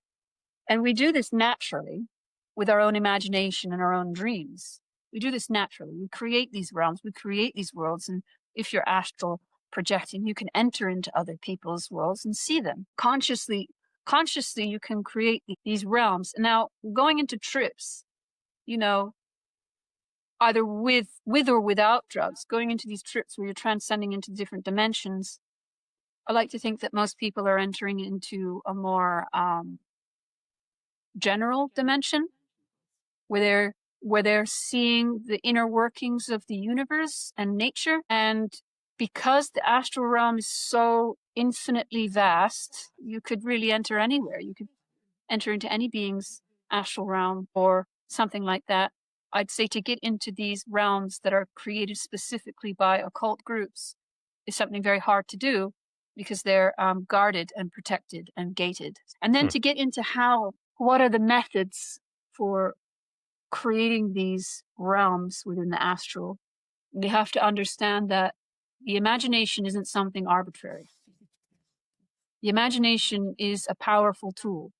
And we do this naturally with our own imagination and our own dreams. We do this naturally. We create these realms, we create these worlds, and if you're astral projecting, you can enter into other people's worlds and see them. Consciously, you can create these realms. Now, going into trips, you know, either with or without drugs, going into these trips where you're transcending into different dimensions, I like to think that most people are entering into a more general dimension where they're seeing the inner workings of the universe and nature. And because the astral realm is so infinitely vast, you could really enter anywhere. You could enter into any being's astral realm or something like that. I'd say to get into these realms that are created specifically by occult groups is something very hard to do because they're guarded and protected and gated. And then to get into what are the methods for creating these realms within the astral, we have to understand that the imagination isn't something arbitrary. The imagination is a powerful tool.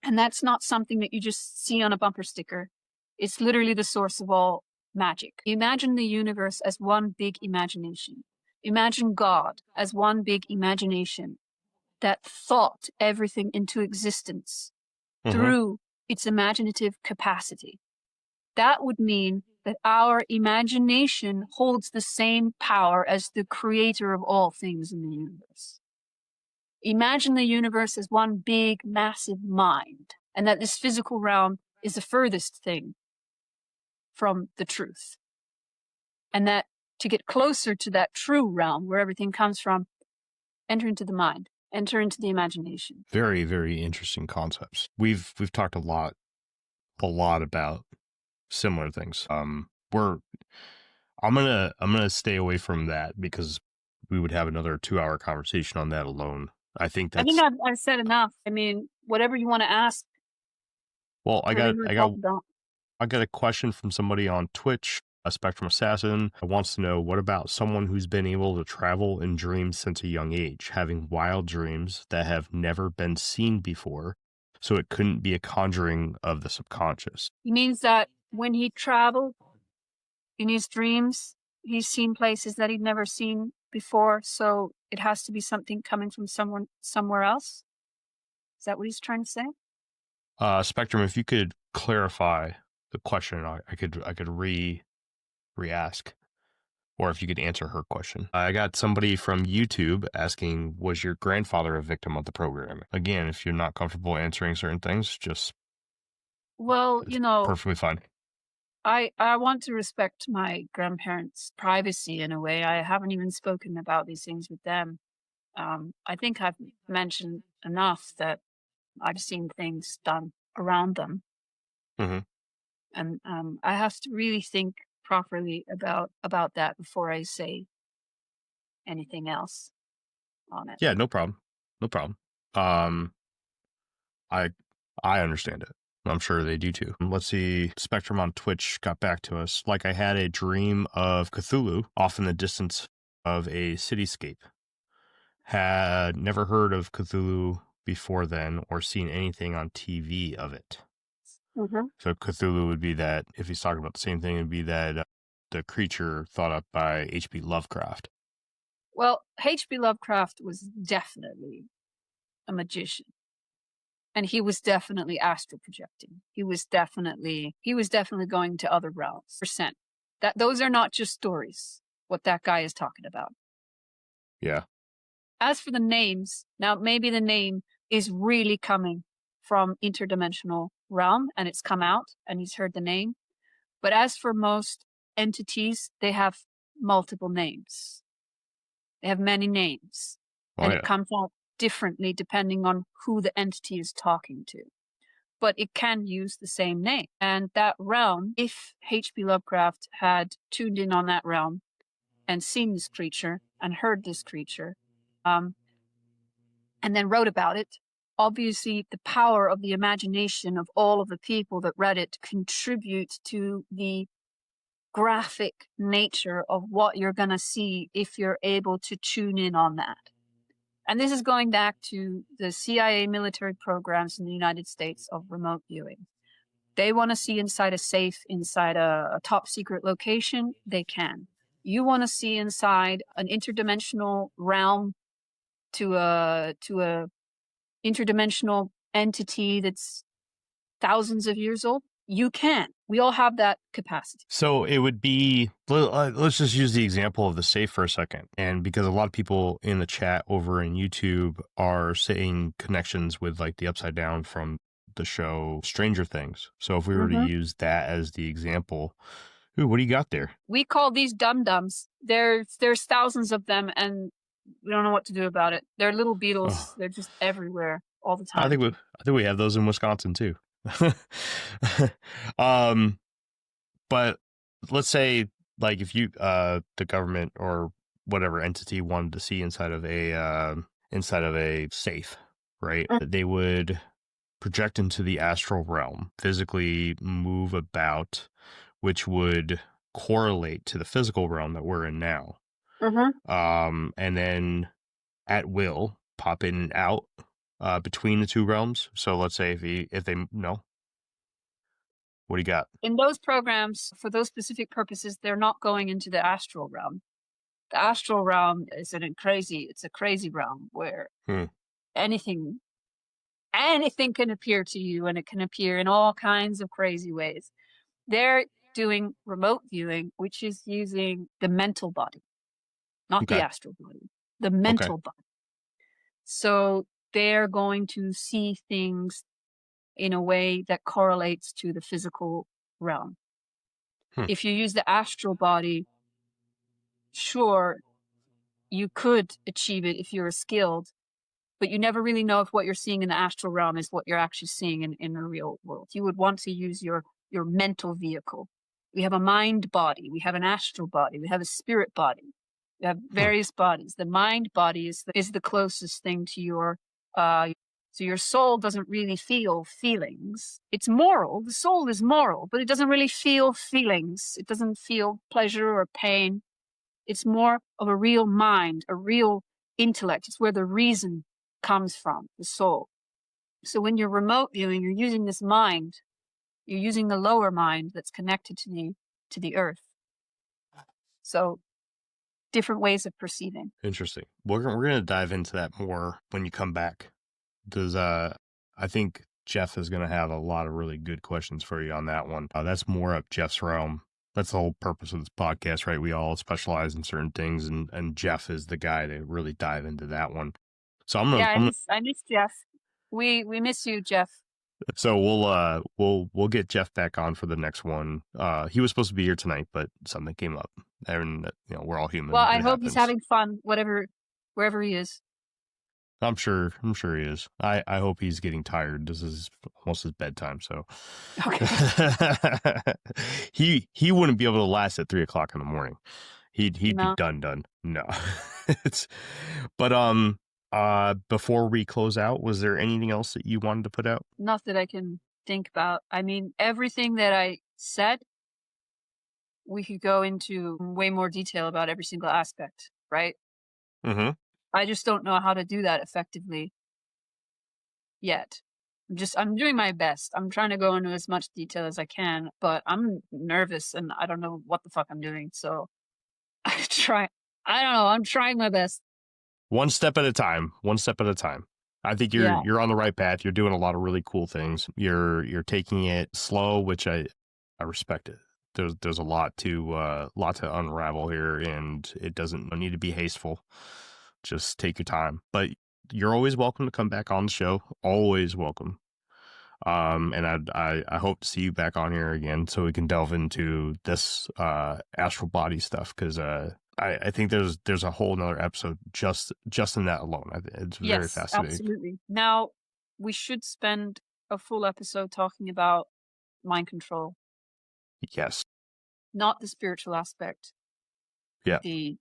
And that's not something that you just see on a bumper sticker. It's literally the source of all magic. Imagine the universe as one big imagination. Imagine God as one big imagination that thought everything into existence through its imaginative capacity. That would mean that our imagination holds the same power as the creator of all things in the universe. Imagine the universe as one big, massive mind, and that this physical realm is the furthest thing from the truth. And that to get closer to that true realm where everything comes from, enter into the mind, enter into the imagination. Very, very interesting concepts. We've talked a lot about similar things. I'm gonna stay away from that because we would have another 2-hour conversation on that alone. I think I've said enough. I mean, whatever you want to ask. Well, I got a question from somebody on Twitch, a Spectrum Assassin, who wants to know, what about someone who's been able to travel in dreams since a young age, having wild dreams that have never been seen before, so it couldn't be a conjuring of the subconscious? He means that when he traveled in his dreams, he's seen places that he'd never seen before, so it has to be something coming from someone somewhere else? Is that what he's trying to say? Spectrum, if you could clarify the question, I could re-ask, or if you could answer her question. I got somebody from YouTube asking, was your grandfather a victim of the programming? Again, if you're not comfortable answering certain things, just... Well, perfectly fine. I want to respect my grandparents' privacy in a way. I haven't even spoken about these things with them. I think I've mentioned enough that I've seen things done around them. And I have to really think properly about that before I say anything else on it. Yeah, no problem. I understand it. I'm sure they do too. Let's see. Spectrum on Twitch got back to us. Like, I had a dream of Cthulhu off in the distance of a cityscape. Had never heard of Cthulhu before then or seen anything on TV of it. So Cthulhu would be that, if he's talking about the same thing, it would be that the creature thought up by H.P. Lovecraft. Well, H.P. Lovecraft was definitely a magician. And he was definitely astral projecting. He was definitely going to other realms. Those are not just stories, what that guy is talking about. Yeah. As for the names, now maybe the name is really coming from interdimensional realm and it's come out and he's heard the name. But as for most entities, they have multiple names. They have many names. It comes out differently depending on who the entity is talking to. But it can use the same name. And that realm, if H.P. Lovecraft had tuned in on that realm and seen this creature and heard this creature, and then wrote about it, obviously the power of the imagination of all of the people that read it contribute to the graphic nature of what you're going to see if you're able to tune in on that. And this is going back to the CIA military programs in the United States of remote viewing. They want to see inside a safe, inside a top secret location, they can. You want to see inside an interdimensional realm to a interdimensional entity that's thousands of years old, you can. We all have that capacity. So it would be, let's just use the example of the safe for a second. And because a lot of people in the chat over in YouTube are saying connections with like the Upside Down from the show Stranger Things. So if we were to use that as the example, ooh, what do you got there? We call these dum-dums. There's thousands of them, and we don't know what to do about it. They're little beetles. Oh. They're just everywhere all the time. I think we have those in Wisconsin too. But let's say like if you the government or whatever entity wanted to see inside of a safe, right? They would project into the astral realm, physically move about, which would correlate to the physical realm that we're in now. And then at will pop in and out between the two realms. So let's say if they no, what do you got? In those programs, for those specific purposes, they're not going into the astral realm. The astral realm is it's a crazy realm where anything can appear to you, and it can appear in all kinds of crazy ways. They're doing remote viewing, which is using the mental body, not the astral body, the mental body. So they're going to see things in a way that correlates to the physical realm. If you use the astral body, sure, you could achieve it if you're skilled, but you never really know if what you're seeing in the astral realm is what you're actually seeing in the real world. You would want to use your mental vehicle. We have a mind body, we have an astral body, we have a spirit body, we have various bodies. The mind body is the closest thing to your so your soul doesn't really feel feelings. It's moral. The soul is moral, but it doesn't really feel feelings. It doesn't feel pleasure or pain. It's more of a real mind, a real intellect. It's where the reason comes from, the soul. So when you're remote viewing, you're using this mind. You're using the lower mind that's connected to the earth. So different ways of perceiving. Interesting. We're going to dive into that more when you come back. I think Jeff is going to have a lot of really good questions for you on that one. That's more up Jeff's realm. That's the whole purpose of this podcast, right? We all specialize in certain things, and Jeff is the guy to really dive into that one. So I miss Jeff. We miss you, Jeff. So we'll get Jeff back on for the next one. He was supposed to be here tonight, but something came up, and we're all human. Well, I hope he's having fun, wherever he is. I'm sure he is. I hope he's getting tired. This is almost his bedtime, so okay. he wouldn't be able to last at 3:00 in the morning. He'd be done. No. But before we close out, was there anything else that you wanted to put out? Not that I can think about. I mean, everything that I said, we could go into way more detail about every single aspect, right? I just don't know how to do that effectively yet. I'm doing my best. I'm trying to go into as much detail as I can, but I'm nervous and I don't know what the fuck I'm doing. So I don't know. I'm trying my best. One step at a time. I think you're on the right path. You're doing a lot of really cool things. You're taking it slow, which I respect it. There's a lot to unravel here, and it doesn't need to be hasteful. Just take your time. But you're always welcome to come back on the show. Always welcome. And I hope to see you back on here again so we can delve into this astral body stuff, because I think there's a whole nother episode just in that alone. It's very fascinating. Absolutely. Now we should spend a full episode talking about mind control. Yes. Not the spiritual aspect. Yeah. The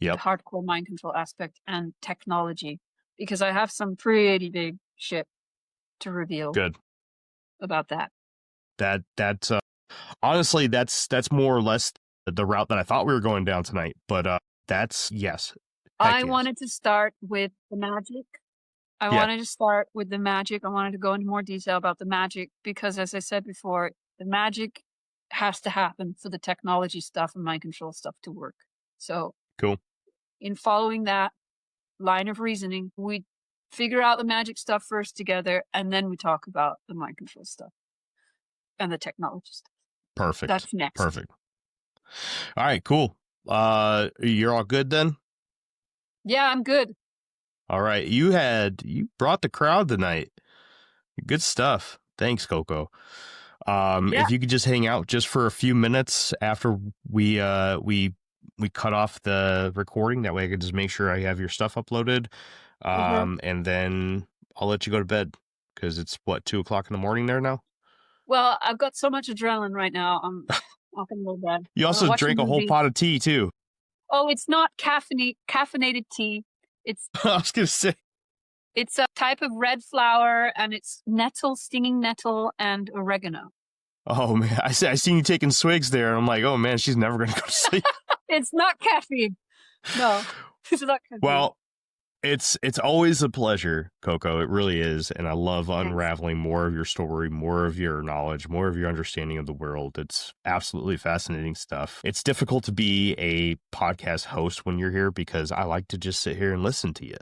hardcore mind control aspect and technology, because I have some pretty big shit to reveal. Good. About that. That's honestly that's more or less the route that I thought we were going down tonight, but that's yes. I wanted to start with the magic. I wanted to start with the magic. I wanted to go into more detail about the magic because, as I said before, the magic has to happen for the technology stuff and mind control stuff to work. So, cool. In following that line of reasoning, we figure out the magic stuff first together, and then we talk about the mind control stuff and the technology stuff. Perfect. That's next. Perfect. All right, cool. You're all good then? Yeah, I'm good. All right. You brought the crowd tonight. Good stuff. Thanks, Coco. If you could just hang out just for a few minutes after we cut off the recording, that way I could just make sure I have your stuff uploaded. And then I'll let you go to bed because it's 2:00 in the morning there now. Well, I've got so much adrenaline right now. I'm not going to go to bed. You also drank a whole pot of tea too. Oh, it's not caffeinated tea. It's I was going to say. It's a type of red flower, and it's stinging nettle, and oregano. Oh, man. I seen you taking swigs there, and I'm like, oh, man, she's never going to go to sleep. It's not caffeine. No, it's not caffeine. Well, it's always a pleasure, Coco. It really is. And I love unraveling more of your story, more of your knowledge, more of your understanding of the world. It's absolutely fascinating stuff. It's difficult to be a podcast host when you're here because I like to just sit here and listen to you.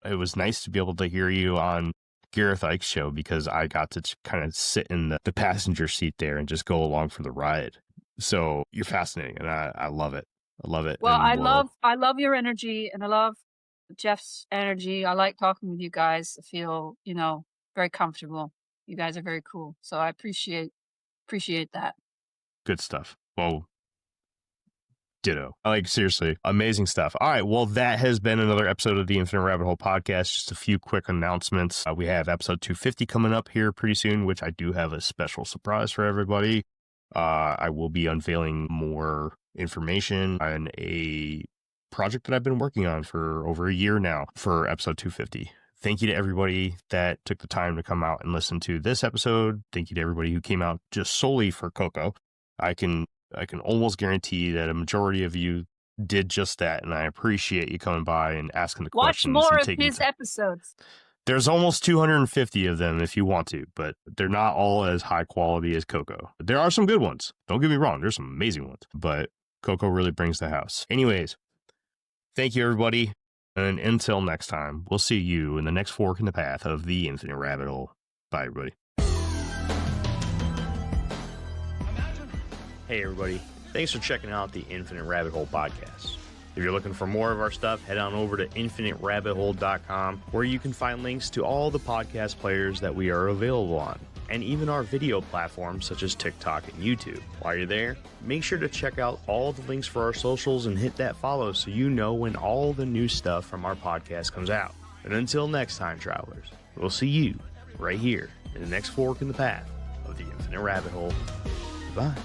It was nice to be able to hear you on Gareth Ike's show because I got to kind of sit in the passenger seat there and just go along for the ride. So you're fascinating, and I love it. I love it. Well, I love your energy, and I love Jeff's energy. I like talking with you guys. I feel, very comfortable. You guys are very cool. So I appreciate that. Good stuff. Well, ditto. Seriously, amazing stuff. All right. Well, that has been another episode of the Infinite Rabbit Hole podcast. Just a few quick announcements. We have episode 250 coming up here pretty soon, which I do have a special surprise for everybody. I will be unveiling more information on a project that I've been working on for over a year now for episode 250. Thank you to everybody that took the time to come out and listen to this episode. Thank you to everybody who came out just solely for Coco. I can almost guarantee that a majority of you did just that, and I appreciate you coming by and asking the questions. Watch more of his episodes. There's almost 250 of them if you want to, but they're not all as high quality as Coco. There are some good ones. Don't get me wrong. There's some amazing ones, but Coco really brings the house. Anyways, thank you, everybody. And until next time, we'll see you in the next fork in the path of the Infinite Rabbit Hole. Bye, everybody. Hey, everybody. Thanks for checking out the Infinite Rabbit Hole podcast. If you're looking for more of our stuff, head on over to infiniterabbithole.com, where you can find links to all the podcast players that we are available on, and even our video platforms such as TikTok and YouTube. While you're there, make sure to check out all the links for our socials and hit that follow so you know when all the new stuff from our podcast comes out. And until next time, travelers, we'll see you right here in the next fork in the path of the Infinite Rabbit Hole. Bye.